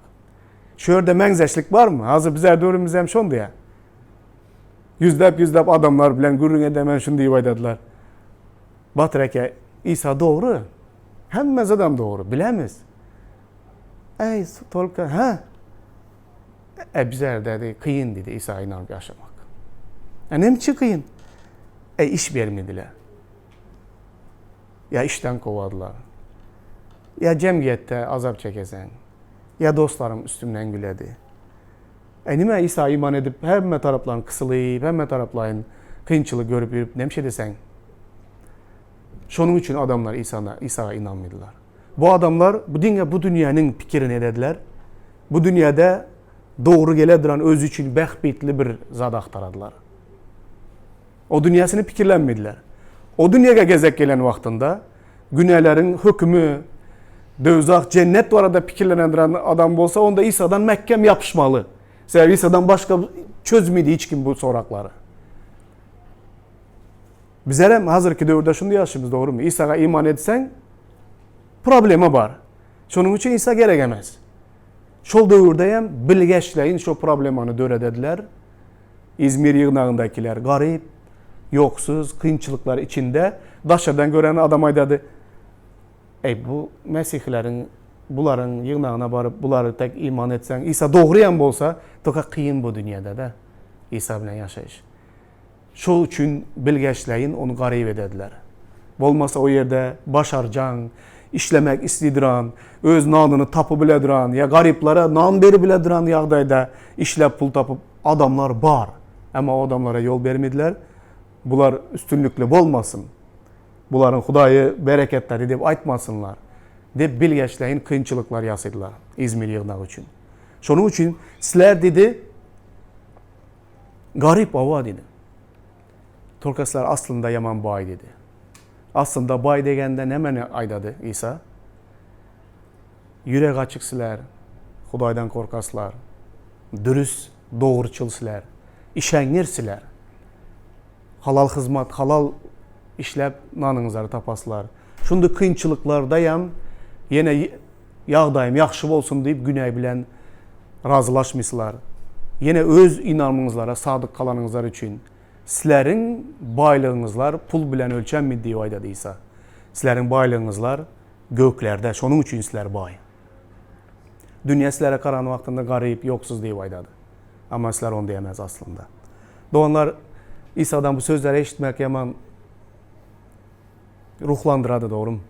Şöyle menzeşlik var mı? Hazır bizler dövrümüz hem şondu ya. Yüzlep adamlar bilen gürrün edemen şunu deyip aydadılar. Batıreke İsa doğru. Hemmez adam doğru. Bilemiz. Tolka ha? Bizler dedi kıyın dedi İsa'ya inanıp yaşamak. Ne mi kıyın? İş vermediler. Ya işten kovadılar. Ya cemiyette azap çekesen. Ya dostlarım üstümden güledi. Nime İsa'ya iman edip hemme tarafların kısılayıp hemme tarafların kıyınçılık görüp ne bir şey desen. Şunun için adamlar İsa'ya inanmadılar. Bu adamlar bu dünyanın fikrini dediler. Bu dünyada doğru gelediren öz için behbitli bir zat aktaradılar. O dünyasını fikirlenmediler. O dünyaya gezek gelen vaktinde günahların hükmü, dövzak, cennet var da fikirlendiren adam olsa onda İsa'dan mehkem yapışmalı. Sebebi İsa'dan başka çözmedi hiç kim bu sorakları. Bizler hem hazırki dövrde şunu yaşımız doğru mu? İsa'ya iman etsen problemi var. Şunun için İsa gerekemez. Şol dövrde hem bilgeçleyin şu problemini döredediler. İzmir yığınağındakiler garip, yoksuz, kıyınçılıklar içinde daşadan gören adam aydadı. Bu Mesihlerin, bunların yığınağına barıp bunları tek iman etsen, İsa doğruyan olsa, toka kıyın bu dünyada da İsa bilen yaşayış. Şu için bilgeçleyin onu garip edediler. Olmasa o yerde başarcan, işlemek istidiran, öz nanını tapı bilediran, ya gariplere nan beri bilediran yağdayda işlep pul tapıp adamlar var. Ama o adamlara yol vermediler. Bunlar üstünlüklü olmasın. Bunların Hudayı bereketler edip aytmasınlar. dep bilgeçleyin kıyınçılıklar yasaydılar İzmir yığınağı için. Şonun için sizler dedi garip ava dedi. Torkaslar aslında yaman bay dedi. Aslında bay degende ne mene aydadı İsa? Yürek açık sizler, Hudaydan korkaslar, dürüst, doğruçul sizler, işenir sizler. Halal hizmet, halal işlep nanınızları tapaslar. Şunda kıyınçılıklardayam, yine yağdayım, yaxşı olsun deyip güney bilen razılaşmışlar. Yine öz inanmınızlara sadık kalanınızlar için sizlerin baylığınızlar pul bilen ölçenmedi diye aydadıysa. Sizlerin baylığınızlar göklerde, şunun için sizler bay. Dünya sizlere karan vaktinde garip, yoksuz diye aydadı. Ama sizler onu diyemez aslında. Doğanlar İsa'dan bu sözleri eşitmek yaman ruhlandıradı, doğru mu?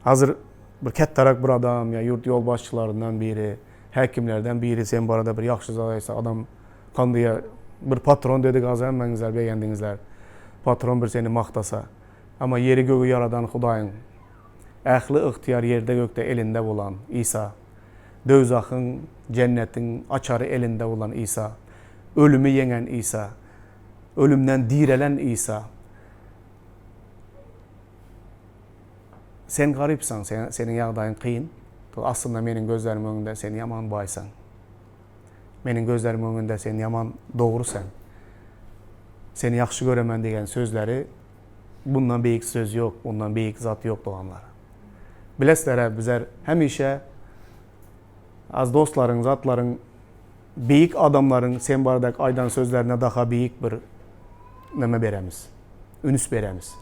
Hazır bir kettarak bir adam ya yurt yol başçılarından biri, həkimlərdən biri sen bu arada bir yaxşı zadaysa adam kandıya bir patron dedik az hemenizler beğendinizler. Patron bir seni maktasa. Ama yeri göğü yaradan Hudayın, əxli ixtiyar yerde gökte elinde olan İsa, dövzakın, cennetin açarı elinde olan İsa, ölümü yenen İsa, ölümden direlen İsa. Sen garipsan, senin yağdayın kıyın. Aslında benim gözlerimin önünde sen yaman baysan. Benim gözlerimin önünde sen yaman doğrusan. Seni yaxşı göremem degen sözleri bundan büyük söz yok, bundan büyük zat yok doğanlar. Bilesizler bizler hemişe az dostların, zatların, büyük adamların sen bardak aydan sözlerine daha büyük bir neme beremiz. Ünüs beremiz.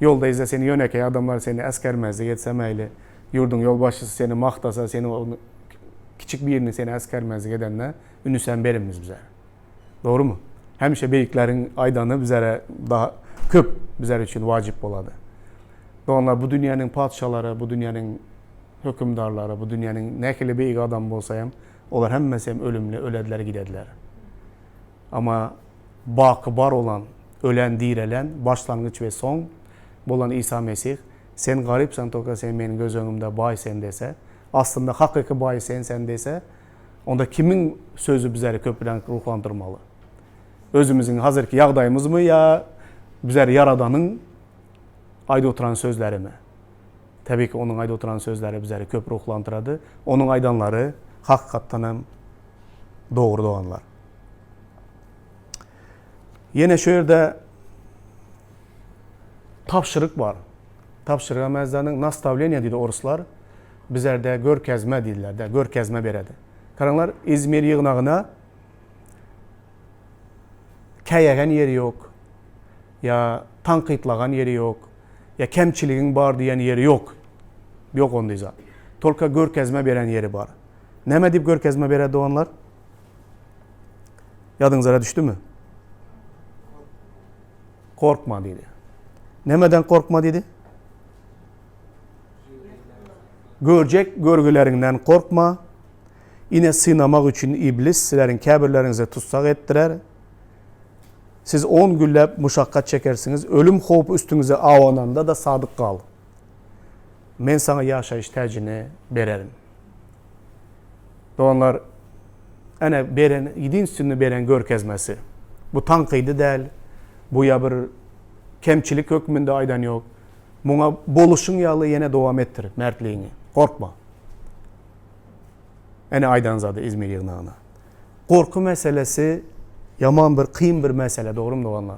Yolda izle seni yönekey adamlar seni eskermezdi geçsemeyle. Yurdun yolbaşçısı seni maktasa, seni onu, küçük bir yerini seni eskermezlik edenle ünüsen berimiz bize. Doğru mu? Hemşe beyiklerin aydanı bizlere daha köp bizler için vacip oladı. Doğanlar bu dünyanın padişaları, bu dünyanın hükümdarları, bu dünyanın nekili beyik adam olsayım, onlar hemmesi ölümlü, ölediler gidediler. Ama bakıbar olan, ölen, direlen, başlangıç ve son olan İsa Mesih, sen garipsen toka sen benim göz önümde bay sen dese, aslında hakiki bay sen dese, onda kimin sözü bizleri köprüden ruhlandırmalı? Özümüzün hazırki yağdayımız mı ya bizleri yaradanın ayda oturan sözleri mi? Tabii ki onun ayda oturan sözleri bizleri köprü ruhlandırdı. Onun aydanları hakikaten doğru doğanlar. Yine şöyle tapşırık var. Tapşırığa mezdanın nastavleniya dedi oruslar. Bizlerde görkezme dediler de, görkezme beredi. Karanlar İzmir yığınağına kəyəgən yeri yok, ya tankıtlağan yeri yok, ya kemçiliğin var diyen yeri yok. Yok ondaysa. Tolka görkezme beren yeri var. Ne deyip görkezme beredi onlar? Yadınıza düştü mü? Korkma dedi. Nemeden korkma dedi? Görecek görgülerinden korkma. Yine sınamak için iblis sizlerin kabirlerinize tutsak ettirer. Siz 10 güllep muşakkat çekersiniz. Ölüm hopu üstünüze avananda da sadık kal. Ben sana yaşayış tercihini bererim. Doğanlar ene beren, yedin üstünü beren görkezmesi. Bu tankıydı değil. Bu ya bir kemçilik hükmünde aydan yok. Buna boluşun yalı yine devam ettir mertliğini. Korkma. Ene aydan zadı İzmir yığınağına. Korku meselesi yaman bir, kıyım bir mesele, doğru mu doğanlar?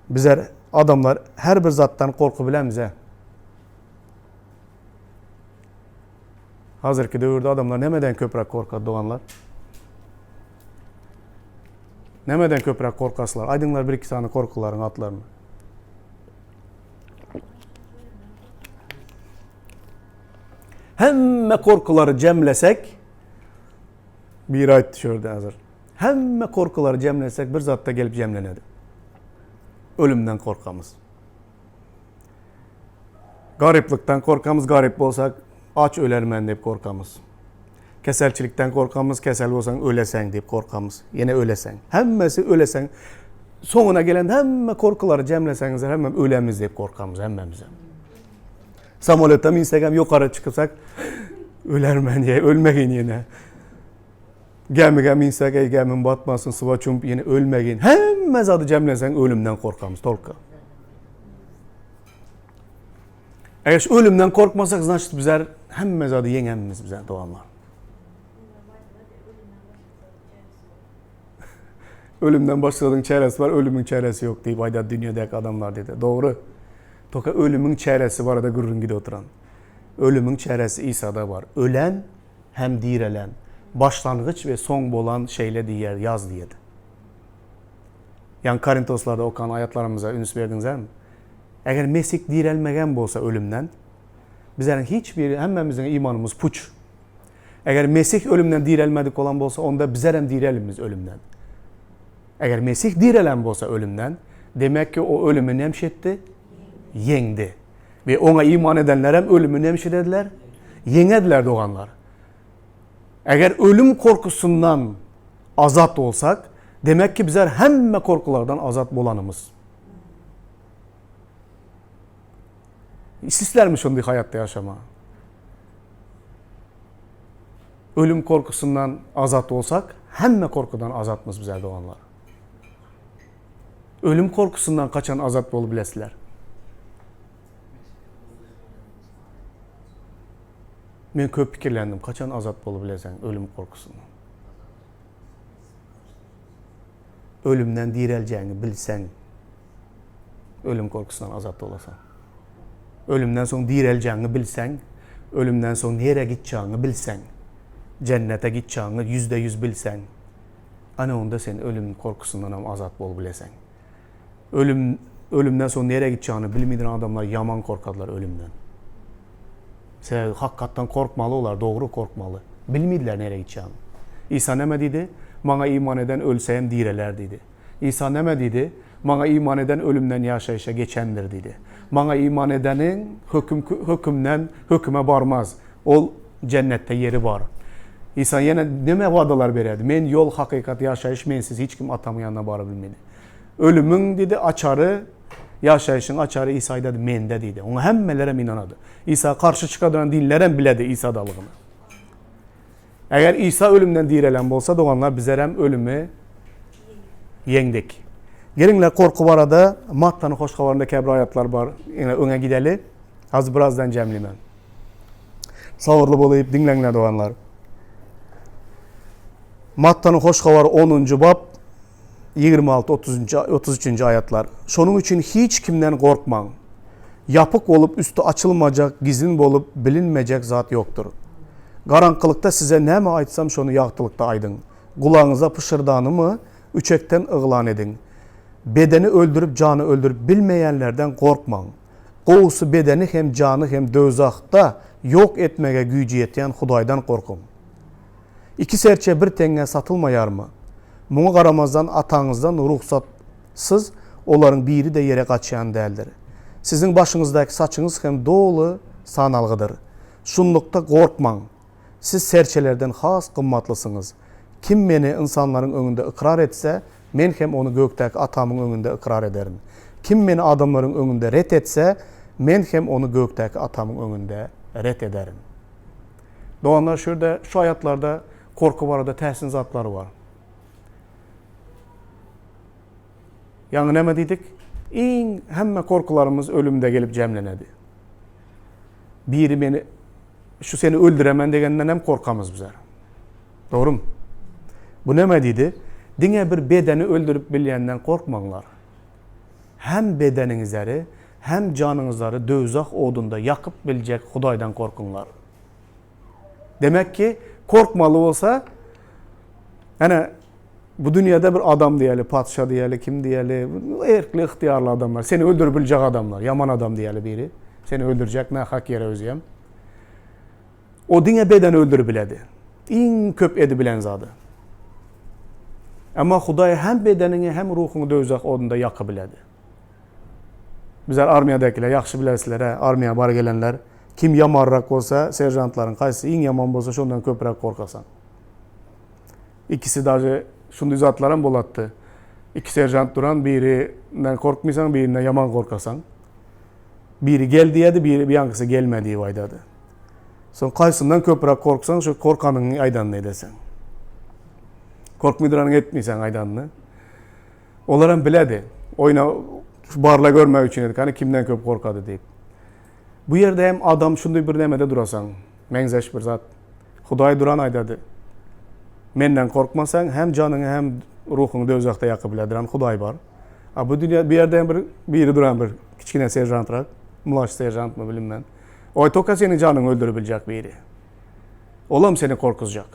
Bizler adamlar her bir zattan korku bilen bize. Hazırki dövrde adamlar nemeden köprek korkadı doğanlar? Nemeden köprek korkasılar? Aydınlar bir iki tane korkuların atlarını. Hemme korkuları cemlesek, bir ayet şöyle hazır. Hemme korkuları cemlesek bir zatta gelip cemlenedi. Ölümden korkamız. Gariplikten korkamız, garip olsak aç ölermen deyip korkamız. Keselçilikten korkamız, kesel olsan ölesen deyip korkamız. Yine ölesen. Hemmesi ölesen. Sonuna gelen hemme korkuları cemleseniz hemen ölemiz deyip korkamız hemmemize. Samolyotda minsek hem yukarı çıkırsak ölermen diye, ölmeyin yine. Gemiga minsek, ey gemin batmasın, sıva çump yine ölmeyin. Hemme zadı cemlesen ölümden korkamız, tolka. Eğer ölümden korkmasak, значит bizler hemme zadı yengemimiz bizler doğanlar. Ölümden başladığın çaresi var, ölümün çaresi yok deyip ayda dünyadaki adamlar dedi. Doğru. Toka ölümün çaresi var da gürrün gide oturan. Ölümün çaresi İsa'da var. Ölen hem direlen. Başlangıç ve son bolan şeyle diyer, yaz diyedi. Yani Korintoslarda okan ayatlarımıza ünüs verdiniz mi? Eğer Mesih direlmegen bolsa ölümden, bizlerin hiçbir, hemmemizin imanımız puç. Eğer Mesih ölümden direlmedik olan bolsa, onda bizler hem direlimiz ölümden. Eğer Mesih direlen bolsa ölümden, demek ki o ölümü nemşetti, yendi. Ve ona iman edenler hem ölümü nemşedediler, yenediler doğanlar. Eğer ölüm korkusundan azat olsak, demek ki bizler hemme korkulardan azat bolanımız. İstislermiş onu hayatta yaşama. Ölüm korkusundan azat olsak, hemme korkudan azatmız bizler doğanlar. Ölüm korkusundan kaçan azat bolu bilesiler. Ben köp fikirlendim. Kaçan azat bolu bilesen ölüm korkusundan. Ölümden direleceğini bilsen, ölüm korkusundan azat olasan. Ölümden sonra direleceğini bilsen, ölümden sonra nereye gideceğini bilsen, cennete gideceğini %100 bilsen, ana onda sen ölüm korkusundan hem azat bol bilesen. Ölümden sonra nereye gideceğini bilmediğin adamlar yaman korkarlar ölümden. Sen hakikaten korkmalı olar, doğru korkmalı. Bilmediler nereye gideceğini. İsa ne dedi? Bana iman eden ölseyem direler dedi. İsa ne dedi? Bana iman eden ölümden yaşayışa geçendir dedi. Bana iman edenin hükümden hüküme varmaz. O cennette yeri var. İsa yine ne vadalar verdi? Men yol, hakikat, yaşayış, mensiz hiç kim atamın yanına varabilmedi. Ölümün dedi açarı, yaşayışın açarı İsa'yı dedi, mende dedi. Ona hemmelere inanadı. İsa karşı çıkadıran dinleren biledi İsa dalığını. Eğer İsa ölümden direlen bolsa doğanlar bizler hem ölümü yendik. Gelinler korku var da Matta'nın hoş havarında kebir ayatlar var. Yine öne gideli. Az birazdan cemlimen. Savurlu bolayıp dinlenler doğanlar. Matta'nın hoş havarı 10. bab 26-33. ayatlar. Şunun için hiç kimden korkman. Yapık olup üstü açılmayacak, gizlin olup bilinmeyecek zat yoktur. Karanlıkta size ne mi aytsam şunu yaktılıkta aydın. Kulağınıza pışırdağını mı üçekten ığlan edin. Bedeni öldürüp canı öldürüp bilmeyenlerden korkman. Qoğusu bedeni hem canı hem dözakta yok etmeye gücü yeten Hudaydan korkun. İki serçe bir tenge satılmayar mı? Bunu qaramazdan atanızdan ruhsatsız onların biri de yere kaçayan değildir. Sizin başınızdaki saçınız hem dolu sanalgıdır. Şunlukta korkman. Siz serçelerden has kımmatlısınız. Kim beni insanların önünde ikrar etse, men hem onu gökteki atamın önünde ikrar ederim. Kim beni adamların önünde ret etse, men hem onu gökteki atamın önünde ret ederim. Doğanlar şurada, şu ayatlarda korku var da tehsin zatları var. Yani ne mi dedik? Hemme korkularımız ölümde gelip cemlenedi. Biri beni, şu seni öldüremen degenden hem korkamız bizler. Doğru mu? Bu ne mi dedi? Dine bir bedeni öldürüp bileyenden korkmanlar. Hem bedeninizleri hem canınızları dövzak odunda yakıp bilecek Hudaydan korkunlar. Demek ki korkmalı olsa yani bu dünyada bir adam diyeli, padişah diyeli, kim diyeli, erkli, ihtiyarlı adamlar. Seni öldürebilecek adamlar. Yaman adam diyeli biri. Seni öldürecek, ne hak yere özüyem. O dine beden öldürebiledi. En köp edibilen zadı. Ama Huday hem bedenini hem ruhunu dövzak odunda yakıbiledi. Bizler armiyadakiler, yaxşı bilesizler, armiya bar gelenler, kim yamarrak olsa, serjantların qaysı en yaman olsa şundan köprek korkasan. İkisi daha şunday zatlarım bolattı. İki serjant duran birinden korkmaysan, birinden yaman korkasan. Biri geldi yedi, bir yankısı gelmediği vaydadı. Son kaysından köpürek korksan, şu korkanın aydanını edesen. Korkmaydıranın etmeysen aydanını. Olaran biledi. Oyna barla görmek için dedik. Hani kimden köp korkadı deyip. Bu yerde hem adam şunday bir nemede durasan. Menzeş bir zat. Huday duran aydadı. Menden korkmasan hem canını hem ruhunu da özakta yakı bilediren Huday var. Bu dünya bir yerde biri duran bir kiçkine serjantrak. Mulaş serjant mı bilmem ben. O toka senin canını öldürebilecek biri. Olam seni korkutacak.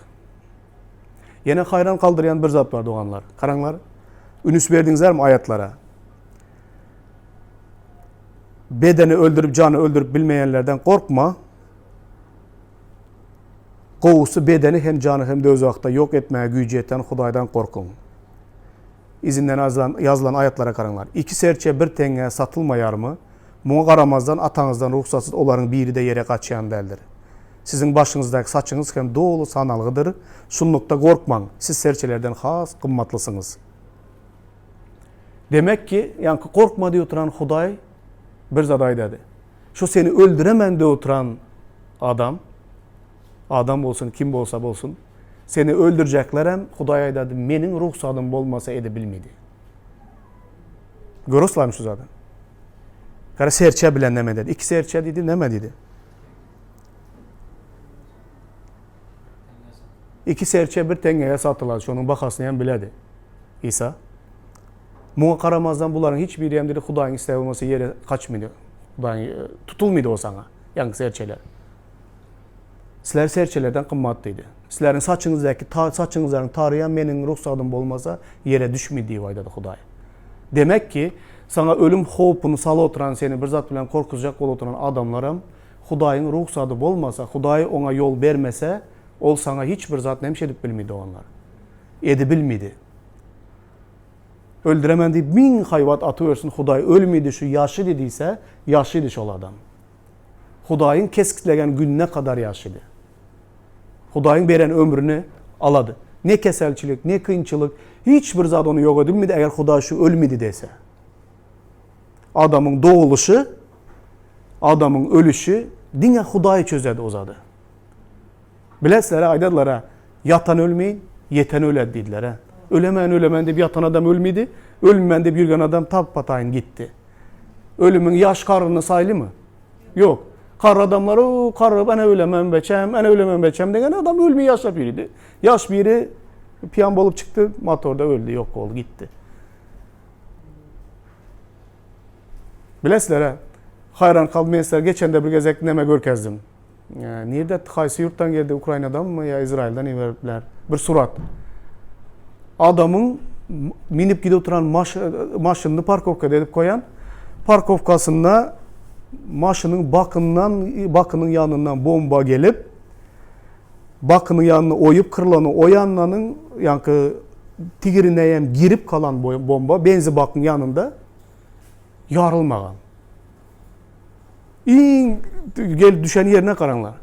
Yine hayran kaldıran bir zat var doğanlar. Karanlar. Ünüs verdinizler mi ayetlara? Bedeni öldürüp canı öldürüp bilmeyenlerden korkma. Kovusu bedeni hem canı hem de öz vakta yok etmeye gücü yeten Hudaydan korkun. İzinden yazılan ayetlere karanlar. İki serçe bir tenge satılmayar mı? Buna karamazdan atanızdan ruhsatsız onların biri de yere kaçayan derler. Sizin başınızdaki saçınız hem dolu sanalgıdır. Şunlukta korkman. Siz serçelerden has kımmatlısınız. Demek ki yani korkma diye oturan Huday bir zaday dedi. Şu seni öldüremem diye oturan adam olsun kim olsa olsun seni öldüreceklerem Huday'a dedi. Menin ruhsadım olmasa edebilmedi. Görürsün zaten. Kara serçe bilen neme dedi. İki serçe dedi neme dedi. İki serçe bir tengeye satılar. Şunun bakasını hem biledi. İsa. Buna karamazdan bunların hiçbir yem dedi Huday'ın isteği olması yere kaçmıyordu. Huday'ın tutulmuyordu o sana. Yani serçeler. Sizler serçelerden kımmatlıydı. Sizlerin saçınızların tarayan menin ruhsadım olmasa yere düşmediği vaydadı Huday. Demek ki sana ölüm hopunu salı oturan seni bir zat bilen korkutacak ol oturan adamlarım Huday'ın ruhsadı olmasa, Huday ona yol vermese ol sana hiçbir zat nemiş edip bilmiydi onlar. Edebilmiydi. Öldüremen deyip bin hayvat atıversin Huday ölmüydü şu yaşı dediyse yaşıydı şu adam. Huday'ın keskitlegen gününe kadar yaşıydı. Huday'ın veren ömrünü aladı. Ne keselçilik, ne kıyınçılık, hiçbir zat onu yok edilmedi eğer Huday şu ölmedi dese. Adamın doğuluşu, adamın ölüşü, dine Huday'ı çözedi o zadı. Bileslere, aydadılara, yatan ölmeyin, yeten öled dediler. Ölemen de bir yatan adam ölmedi, ölmeyen de bir gün adam tapatayın gitti. Ölümün yaş karını sayılı mı? Yok. Kar adamlar o karı ben ölemem beçem degen adam ölmeyi yaşa biriydi. Yaş biri piyan bolup çıktı, motorda öldü, yok oldu, gitti. Bilesler hayran kalmayaslar geçen de bir gezek neme görkezdim. Nerede kaysı yurttan geldi Ukrayna'dan mı ya İsrail'den everdiler. Bir surat. Adamın minip gidip oturan maşınını parkovka edip koyan parkovkasında maşının bakının yanından bomba gelip bakının yanına oyup kırılanı o yanlanın yankı tigirine girip kalan bomba benzi bakın yanında yarılmagan. Gel düşen yerine karanlar.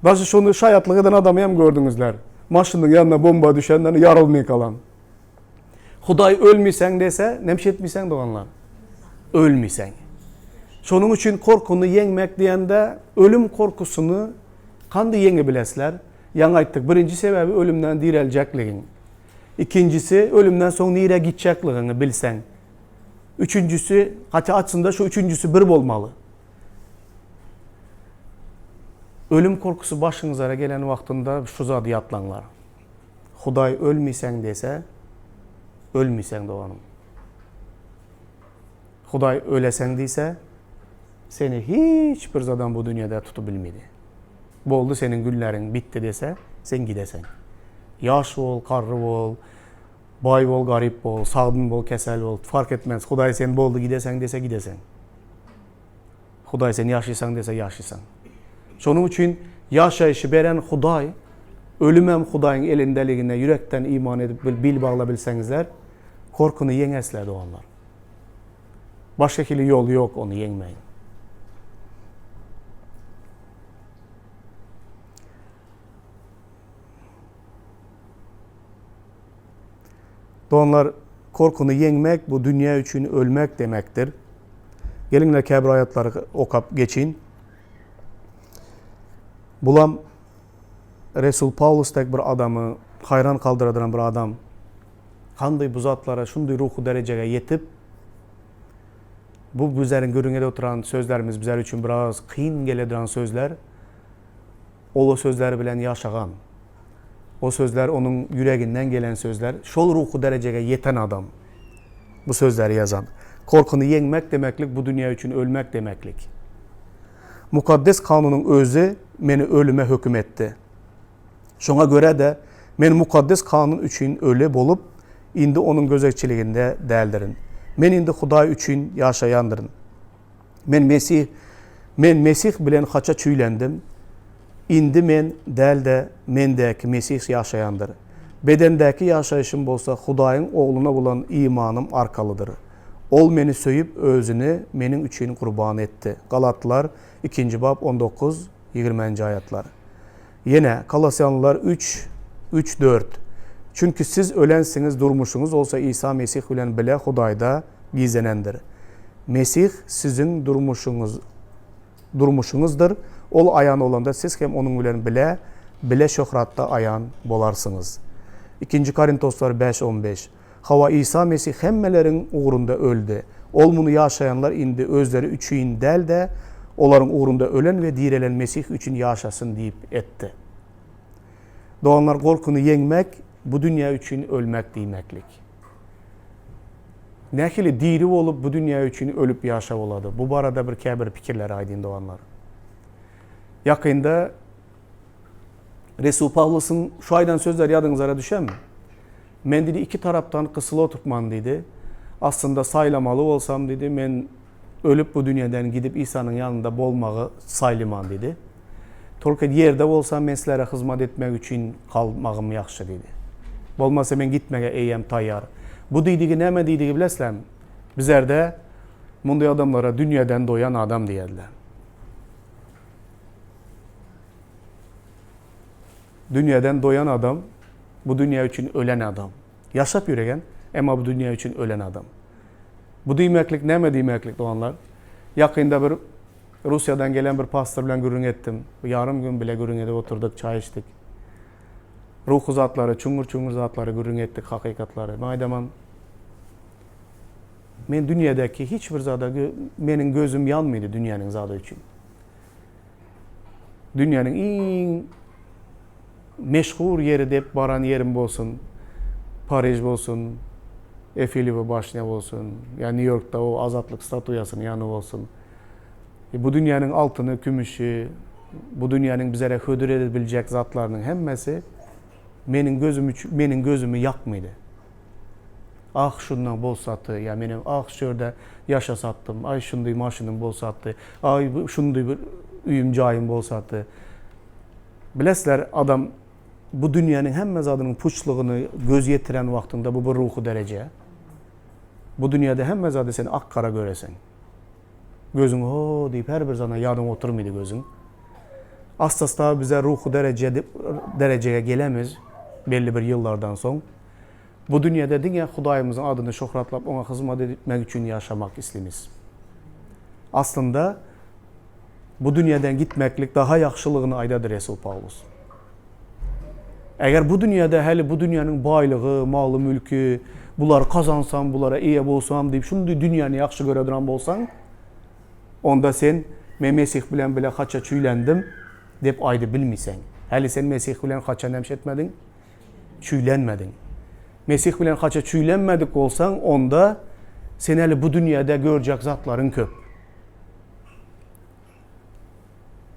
Bazı şunu şayatlık eden adamı hem gördünüzler. Maşının yanına bomba düşenlerini yarılmaya kalan. Huday ölmeysen dese nemşetmeysen doğanlar. Ölmeysen. Şunun için korkunu yenmek diyende ölüm korkusunu kandı yenebilesler. Yan ayttık. Birinci sebebi ölümden direlecekliğin. İkincisi ölümden sonra nereye gidecekliğini bilsen. Üçüncüsü, hatta açsında şu üçüncüsü bir olmalı. Ölüm korkusu başınıza gelen vaktinde şu zadı yatlanlar. Huday ölmeysen dese, ölmeysen doğanım. Huday ölesen deyse, seni hiçbir zadan bu dünyada tutabilmedi. Bu oldu senin günlerin bitti dese, sen gidesen. Yaş ol, karı ol, bay ol, garip ol, sağdın ol, kesel ol, fark etmez. Huday sen boldu gidesen dese gidesen. Huday sen yaşaysan dese yaşaysan. Şunun için yaşayışı veren Huday, ölümem Huday'ın elindeliğine yürekten iman edip bil bağlabilsenizler, korkunu yenesler doğanlar. Başka şekilde yol yok onu yenmeyin. Doğanlar korkunu yenmek bu dünya için ölmek demektir. Gelinle kəbir ayatları okap geçin. Bulam Resul Paulus tek bir adamı hayran kaldıran bir adam. Kanday bu zatlara şunday ruhu dereceye yetip bu bizlerin görüngede oturan sözlerimiz bizler için biraz kıyın gelediren sözler. O sözler bilen yaşagan. O sözler onun yüreğinden gelen sözler. Şol ruhu dereceye yeten adam. Bu sözleri yazan. Korkunu yenmek demeklik, bu dünya için ölmek demeklik. Mukaddes kanunun özü meni ölüme hüküm etti. Şuna göre de men mukaddes kanun için ölü bolup indi onun gözekçiliğinde değildirin. Men indi Huday için yaşayandırın. Men Mesih bilen haça çüylendim. İndi men del de mendeki Mesih yaşayandır. Bedendeki yaşayışım bolsa Hudayın oğluna bulan imanım arkalıdır. Ol meni söyüp özünü menin için kurban etti. Galatlılar 2. bab 19-20. ayetler. Yine Kalasyanlılar 3-4. Çünkü siz ölensiniz durmuşunuz olsa İsa Mesih bilen bile Hudayda gizlenendir. Mesih sizin durmuşunuzdur. Ol ayan olanda siz hem onun bilen bile şöhratta ayan bolarsınız. 2. Korintoslar 5-15. Hava İsa Mesih hemmelerin uğrunda öldü. Olmunu yaşayanlar indi özleri üçün del de onların uğrunda ölen ve direlen Mesih için yaşasın deyip etti. Doğanlar korkunu yenmek bu dünya için ölmek demeklik. Nekili diri olup bu dünya için ölüp yaşa oladı. Bu barada bir kəbir fikirler aydın doğanlar. Yakında Resul Pavlus'un şu aydan sözler yadınızlara düşen mi? Men dedi iki taraftan kısılı oturtman dedi. Aslında saylamalı olsam dedi. Men ölüp bu dünyadan gidip İsa'nın yanında bolmağı sayliman dedi. Tolka yerde olsam men sizlere hizmet etmek için kalmağım yaxşı dedi. Bolmasa men gitmeye eyyem tayyar. Bu dediği neme dediği bilesler. Bizler de bunday adamlara dünyadan doyan adam diyediler. Dünyadan doyan adam, bu dünya için ölen adam. Yaşap yüregen ama bu dünya için ölen adam. Bu demeklik neme demeklik doğanlar? Yakında bir Rusya'dan gelen bir pastor bilen görün ettim. Yarım gün bile görün edip oturduk, çay içtik. Ruhu zatları, çungur zatları görün ettik, hakikatları. Maydaman, men dünyadaki hiçbir zada, menin gözüm yanmıydı dünyanın zadı için. Dünyanın en meşhur yeri deyip baran yerim bolsun, Paris bolsun, Eiffel ve başına olsun, yani New York'ta o azatlık statuyasının yanı olsun. Bu dünyanın altını, kümüşü, bu dünyanın bizlere hüdür edebilecek zatlarının hemmesi menin gözümü yakmıydı. Ah şundan bol sattı, ya benim ah şurada yaşasattım, ay şunday maşınım bol sattı, ay şunday bir üyüm cayım bol sattı. Bilesler adam bu dünyanın hemme zadının puçluğunu göz yetiren vaktinde bu bir ruhu derece. Bu dünyada hemme zadı seni ak kara göresen. Gözün o deyip her bir zaman yardım oturmaydı gözün. Asla bize ruhu dereceye gelemiz belli bir yıllardan sonra. Bu dünyada dünya Hudayımızın adını şöhratlap ona hizmet etmek için yaşamak istemiz. Aslında bu dünyadan gitmeklik daha yaxşılığını aydadır Resul Paulus. Eğer bu dünyada hele bu dünyanın baylığı, malı, mülkü, bunları kazansam, bunlara iyi bolsam deyip şunu dünyanı yaxşı görediren bolsan, onda sen Mesih bilen bile haça çüylendim deyip aydı bilmisen. Hele sen Mesih bilen haça nemş etmedin, çüylenmedin. Mesih bilen haça çüylenmedik olsan, onda sen hele bu dünyada görecek zatların köp.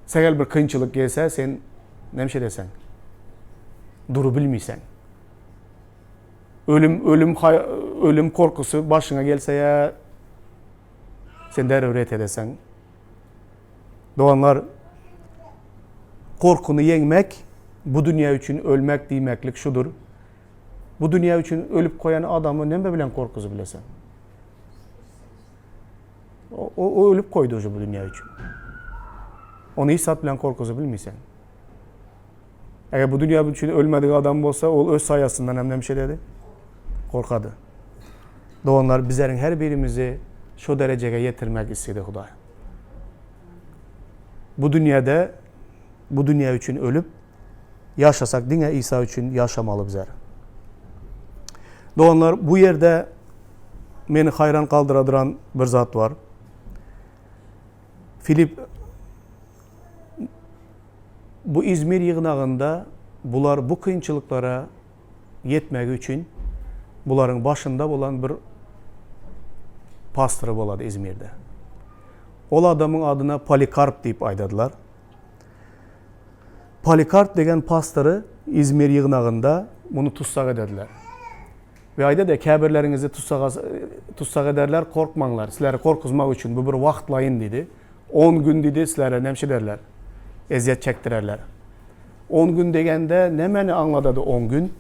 Sen bir kıyınçılık gelse sen nemş edesen. Duru bilmiysen. Ölüm korkusu başına gelse ya sen der öğret edesen. Doğanlar korkunu yenmek bu dünya için ölmek demeklik şudur. Bu dünya için ölüp koyan adamı ne bilen korkusu bilesen. O ölüp koydu bu dünya için. Onu İsa bilen korkusu bilmiysen. Eğer bu dünya için ölmediği adam olsa o öz sayasından hem bir şey dedi. Korkadı. Doğanlar bizlerin her birimizi şu dereceye getirmek istedi Huday. Bu dünya için ölüp yaşasak dine İsa için yaşamalı bizler. Doğanlar bu yerde beni hayran kaldıran bir zat var. Filip bu İzmir yığınağında bular bu kıyınçılıklara yetmek için buların başında olan bir pastırı boladı İzmir'de. O adamın adına Polikarp deyip aydadılar. Polikarp degen pastırı İzmir yığınağında bunu tutsak edediler. Ve ayda da kəbirlerinizi tutsak ederler, korkmanlar. Sizleri korkuzmak için bu bir vaxtlayın dedi. 10 gün dedi sizlere nemşi derler. Eziyet çektirerler. 10 gün degende ne meni anladı 10 gün?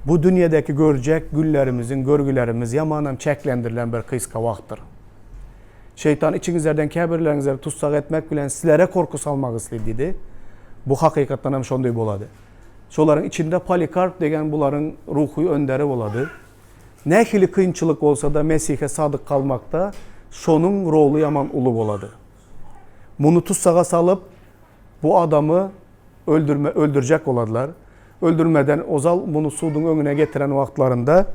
Bu dünyadaki görecek günlerimizin, görgülerimiz yamanam çeklendirilen bir kıyska vaxtdır. Şeytan içinizlerden kəbirlerinizi tutsak etmek bilen sizlere korku salmak istedi dedi. Bu hakikatten hem şonday boladı. Şoların içinde Polikarp degen buların ruhu önderi boladı. Ne hili kıyınçılık olsa da Mesih'e sadık kalmakta şonun rolü yaman ulu boladı. Bunu tutsağa salıp bu adamı öldürecek oladılar. Öldürmeden ozal bunu sudun önüne getiren vaxtlarında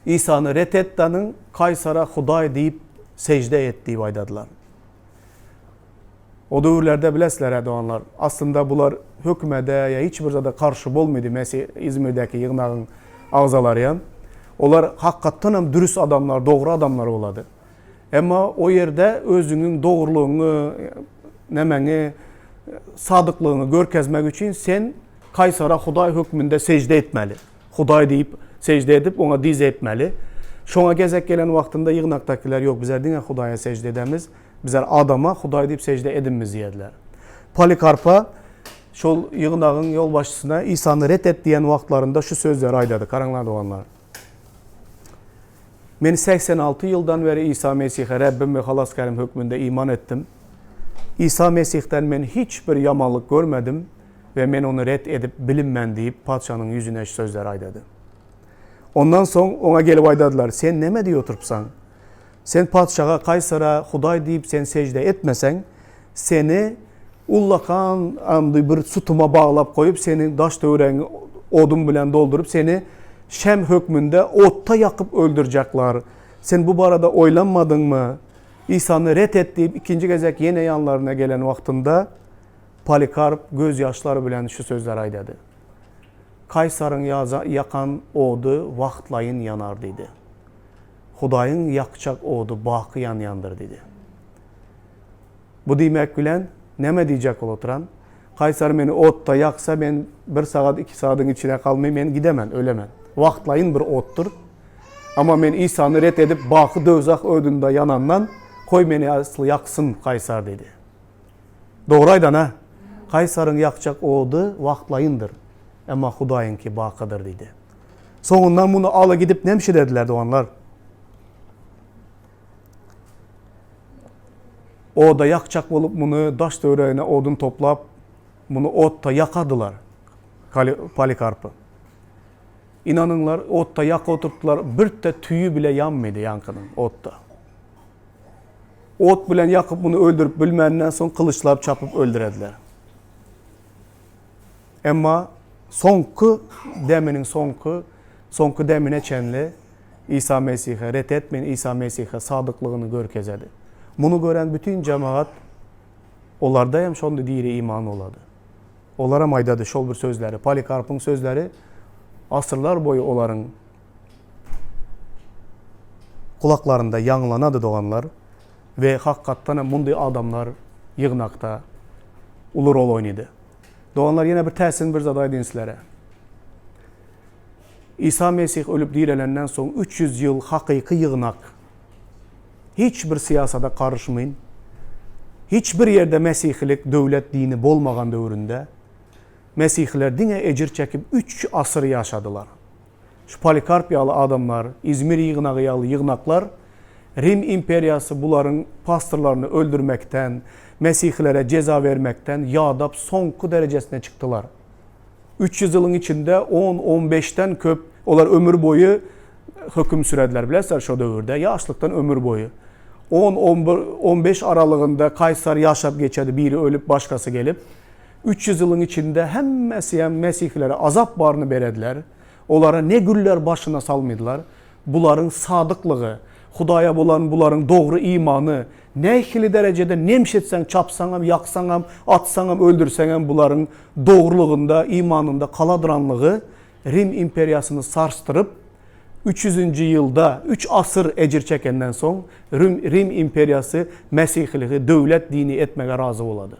İsa'nı Retettan'ın Kaysar'a Huday deyip secde ettiği aydadılar. O dövrlerde bilesizler doğanlar. Aslında bunlar hükmede ya hiçbir zada karşı olmadı Mesih İzmir'deki yığınağın ağzaları. Onlar hakikaten hem dürüst adamlar, doğru adamlar oladı. Ama o yerde özünün doğruluğunu, nemeni, sadıklığını görkezmek için sen Kaysar'a Huday hükmünde secde etmeli. Huday deyip secde edip ona diz etmeli. Şona gezek gelen vaxtında yığınaktakiler yok bizler dine Huday'a secde edemiz. Bizler adama Huday deyip secde edinmiz diyediler. Polikarp'a şol yığınağın yol başçısına İsa'nı reddet diyen vaxtlarında şu sözleri aydadı. Karanlar doğanlar. Ben 86 yıldan beri İsa Mesih'e Rabbim ve Halaskarim hükmünde iman ettim. İsa Mesih'ten ben hiçbir yamanlık görmedim ve ben onu red edip bilinmen deyip padişanın yüzüne sözler aydadı. Ondan sonra ona gelip aydadılar. Sen ne mi diye oturupsan? Sen padişaha Kaysar'a Huday deyip sen secde etmesen seni ullakan bir sütuma bağlap koyup senin daş dövreni odun bilen doldurup seni Şem hükmünde otta yakıp öldürecekler. Sen bu barada oylanmadın mı? İsa'nı red et deyip ikinci gezek yine yanlarına gelen vaktinde Polikarp gözyaşları bilen şu sözler aydadı. Kaysar'ın yakan odu vaxtlayın yanar dedi. Hudayın yakacak odu bakı yandır dedi. Bu demek bilen ne mi diyecek oturan? Kaysar beni otta yaksa ben 1 saat 2 saatin içine kalmayayım ben gidemem ölemem. Vaxtlayın bir ottur. Ama ben İsa'nı red edip bakı dövzak ödünde yanandan koy beni aslı yaksın Kaysar dedi. Doğraydan ha. Kaysar'ın yakacak odu vaxtlayındır. Ama Hudayın ki bakıdır dedi. Sonundan bunu alı gidip nemşi dediler doğanlar. O da yakacak olup bunu daş dövrəğine odun toplap bunu otta yakadılar Polikarp'ı. İnanınlar otta yaka oturttular. Bir de tüyü bile yanmadı yankının otta. Ot bilen yakıp bunu öldürüp bilmenden sonra kılıçlar çapıp öldürediler. Ama sonku deminin sonku demine çenli İsa Mesih'e red etmeyin İsa Mesih'e sadıklığını görkezedi. Bunu gören bütün cemaat onlarda hem şonda diri iman oladı. Onlara maydadı şol bir sözleri. Polikarp'ın sözleri asırlar boyu onların kulaklarında yanlanadı doğanlar ve hakikaten bunday adamlar yığınakta ulu rol oynadı. Doğanlar yine bir təsirin bir zadaydı sizlere. İsa Mesih ölüp dirilenden sonra 300 yıl hakiki yığınak. Hiçbir siyasada karışmayın. Hiçbir yerde Mesihlik devlet dini bolmagan dövründe Mesihler dine ecir çekip 3 asır yaşadılar. Şu Polikarp yalı adamlar, İzmir yığınağı yalı yığınaklar Rim imperiyası bunların pastırlarını öldürmekten, Mesihlere ceza vermekten yadap sonku derecesine çıktılar. 300 yılın içinde 10-15'ten köp, onlar ömür boyu hüküm sürediler bilesler şu dövrde. Yaşlıktan ömür boyu. 10-15 aralığında Kaysar yaşap geçedi. Biri ölüp başkası gelip. 300 yılın içinde hemmesi Mesihlere azap barını berediler. Onlara ne güller başına salmaydılar. Bunların sadıklığı, Hudaya bulan bunların doğru imanı, ne ikili derecede nemşetsen, çapsanam, yaksanam, atsanam, öldürsenam bunların doğruluğunda, imanında kaladıranlığı Rim imperiyasını sarstırıp 300. yılda 3 asır ecir çekenden son Rim imperiyası Mesihliği devlet dini etmeye razı oladı.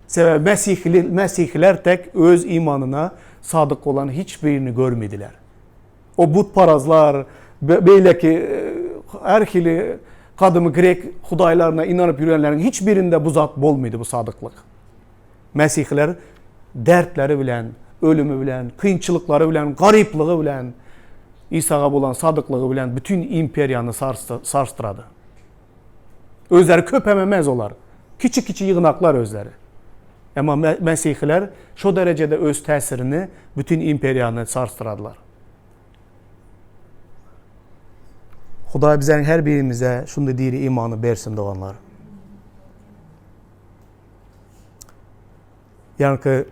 Sebep Mesihliler tek öz imanına sadık olan hiçbirini görmediler. O putparazlar, böyle ki erkili kadımı Grek hudaylarına inanıp yürüyenlerin hiçbirinde bu zat olmaydı, bu sadıklık. Mesihler dertleri bilen, ölümü bilen, kıyınçılıkları bilen, garipliği bilen, İsa'ya olan sadıklığı bilen bütün imperiyanı sarstıradı. Özleri köpememez olar. Küçük yığınaklar özleri. Ama Mesihler şu derecede öz tesirini bütün imperiyanı sarstıradılar. Xuday bizlerin her birimize şunda diri imanı versin doğanlar. Yani ki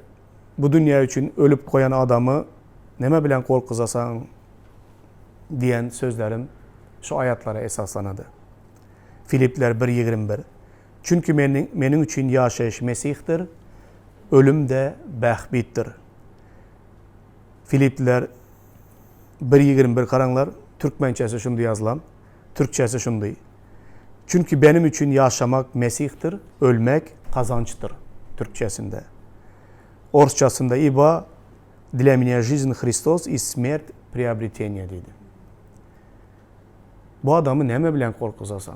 bu dünya için ölüp koyan adamı neme bilen korkuzasan diyen sözlerim şu ayatlara esaslanadı. Filipler 1.21. Çünkü menin için yaşayış Mesih'tir, ölüm de bəxbittir. Filipler 1.21 karanlar, Türkmençesi şundu yazılan, Türkçesi şundu. Çünkü benim için yaşamak Mesih'tir, ölmek kazançtır Türkçesinde. Orsçasında iba для меня жизнь Христос и смерть приобретение dedi. Bu adamı neme bilen korkuzasan?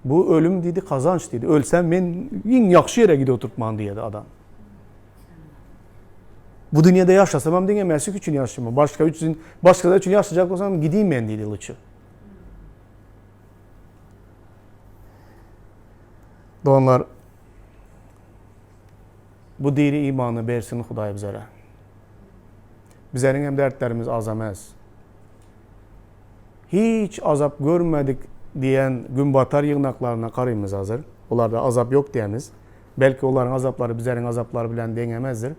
Bu ölüm dedi, kazanç dedi. Ölsem ben en yaxşı yere gide oturtman dedi adam. Bu dünyada yaşasam hem de Mesih için yaşamam. Başkaları için yaşayacak olsam gideyim ben dedi lıçı. Doğanlar bu diri imanı versin Xuday bizlere. Bizlerin hem dertlerimiz azamaz. Hiç azap görmedik diyen gün batar yığınaklarına karayımız hazır. Onlarda azap yok diyemiz. Belki onların azapları bizlerin azapları bilen denemezdir.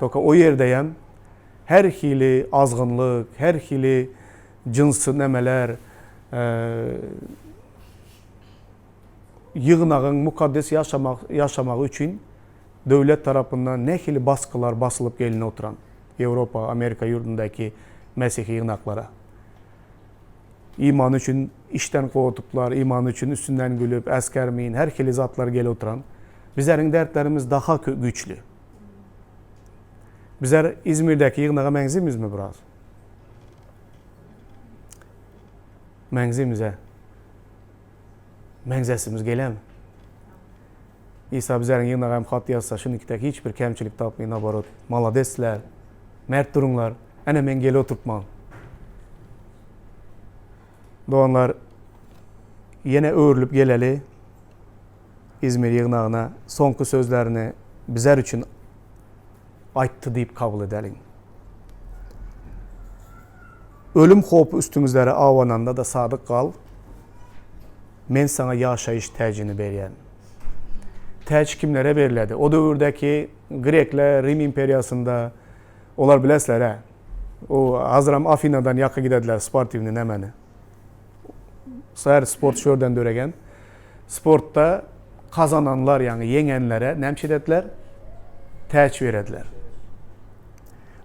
Toka o yerdeyem her hili azgınlık, her hili cinsi nemeler, yığınağın mukaddes yaşamak için devlet tarafından ne hili baskılar basılıp geline oturan Avrupa, Amerika yurdundaki Mesih yığınaklara. İman için işten kovutuklar, iman için üstünden gülüp eskermeyin, her hili zatlar gele oturan. Bizlerin dertlerimiz daha güçlü. Bizler İzmir'deki yığınağa menzimiz mi biraz? Menzimize. Menzesimiz gele mi? İsa bizlerin yığınağa hem xat yazsa, şunikdeki hiçbir kemçilik tapmayın abarot. Maladesler, mert durumlar, ene men gele oturtmam. Doğanlar yine öğürülüp geleli İzmir yığınağına sonku sözlerini bizler için ayttı deyip kabul edelim. Ölüm xopu üstünüzlere avananda da sadık kal. Men sana yaşayış təcini beriyem. Təc kimlere veriledi? O dövrdeki Grekler, Rim imperiyasında onlar bilesler ha. O Hazram Afina'dan yakı gidediler sportivini nemeni. Sayar sport şörden döregen. Sportta kazananlar yani yengenlere nemşedetler, təc verediler.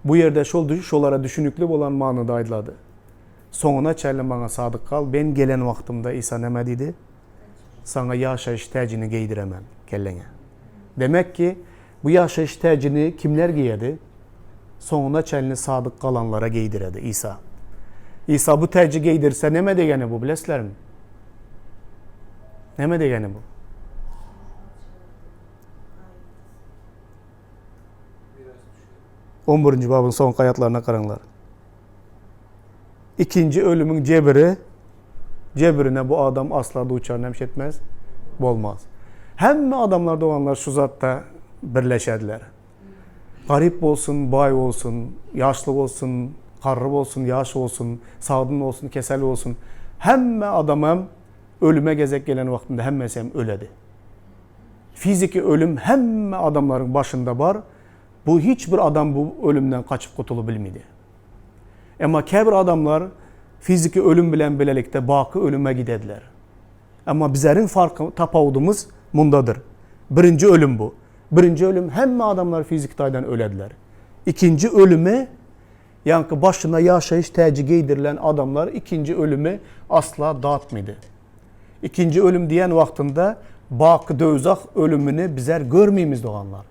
Bu yerde şolara düşünüklü olan manıda aydıladı. Sonuna çəllin bana sadık kal. Ben gelen vaktimde İsa neme dedi? Sana yaşayış təcini giydiremem kellene. Demek ki bu yaşayış təcini kimler giyedi? Sonuna çəllini sadık kalanlara giydiredi İsa. İsa bu təcci giydirse neme degeni bu bilesler mi? Neme degeni bu? On 11. babın son kayatlarına karanlar. İkinci ölümün cebrine bu adam asla da uçar nemşetmez, olmaz. Hem adamlar doğanlar şu zatta birleşediler. Garip olsun, bay olsun, yaşlı olsun, qarrı olsun, yaş olsun, sağdın olsun, kesel olsun. Hemme adamım ölüme gezek gelen vaktinde hemmesi hem öledi. Fiziki ölüm hemme adamların başında var. Bu hiçbir adam bu ölümden kaçıp kurtulup bilmedi. Ama kebir adamlar fiziki ölüm bilen bilelikte baki ölüme gidediler. Ama bizlerin farkı tapavudumuz bundadır. Birinci ölüm bu. Birinci ölüm hemme adamlar fizik taydan ölediler. İkinci ölümü yankı başına yaşayış teci giydirilen adamlar ikinci ölümü asla dağıtmadı. İkinci ölüm diyen vaktinde baki dövzak ölümünü bizler görmeyimiz doğanlar.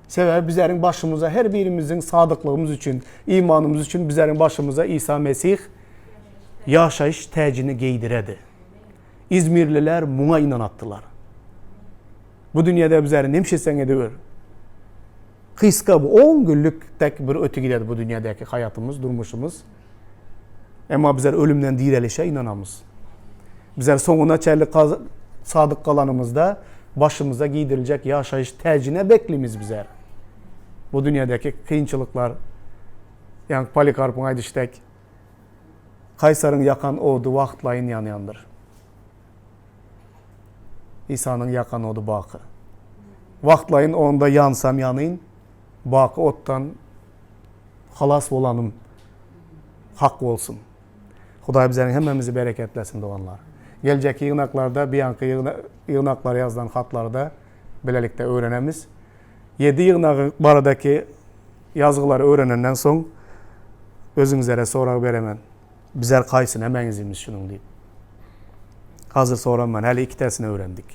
Sebebi bizlerin başımıza her birimizin sadıklığımız için, imanımız için bizlerin başımıza İsa Mesih yaşayış tecini giydiredi. İzmirliler buna inanattılar. Bu dünyada bizlerin nemşetsen ediyor. Kıska bu 10 günlük tek bir ötü gider bu dünyadaki hayatımız, durmuşumuz. Ama bizler ölümden direlişe inanamız. Bizler sonuna çellik sadık kalanımızda başımıza giydirilecek yaşayış tecine beklimiz bizler. Bu dünyadaki kıyınçılıklar, yani Polikarp'ın aydıştek, Kaysar'ın yakan odu vaktlayın yanıyandır. İsa'nın yakan odu bakı. Vaktlayın onda yansam yanayın, bakı ottan halas olanım hak olsun. Xuday bizlerin hemmemizi bereketlesin doğanlar. Gelecek yığınaklarda bir yankı yığınaklara yazılan hatlarda bilelikte öğrenemiz. 7 yığınağı baradaki yazgıları öğrenenden son özünüzlere sorak beremen. Bizler kaysın hemen izimiz şunun deyip. Hazır soran ben. Hele 2 tanesini öğrendik.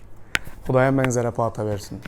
Xuday hemen zere pata versin.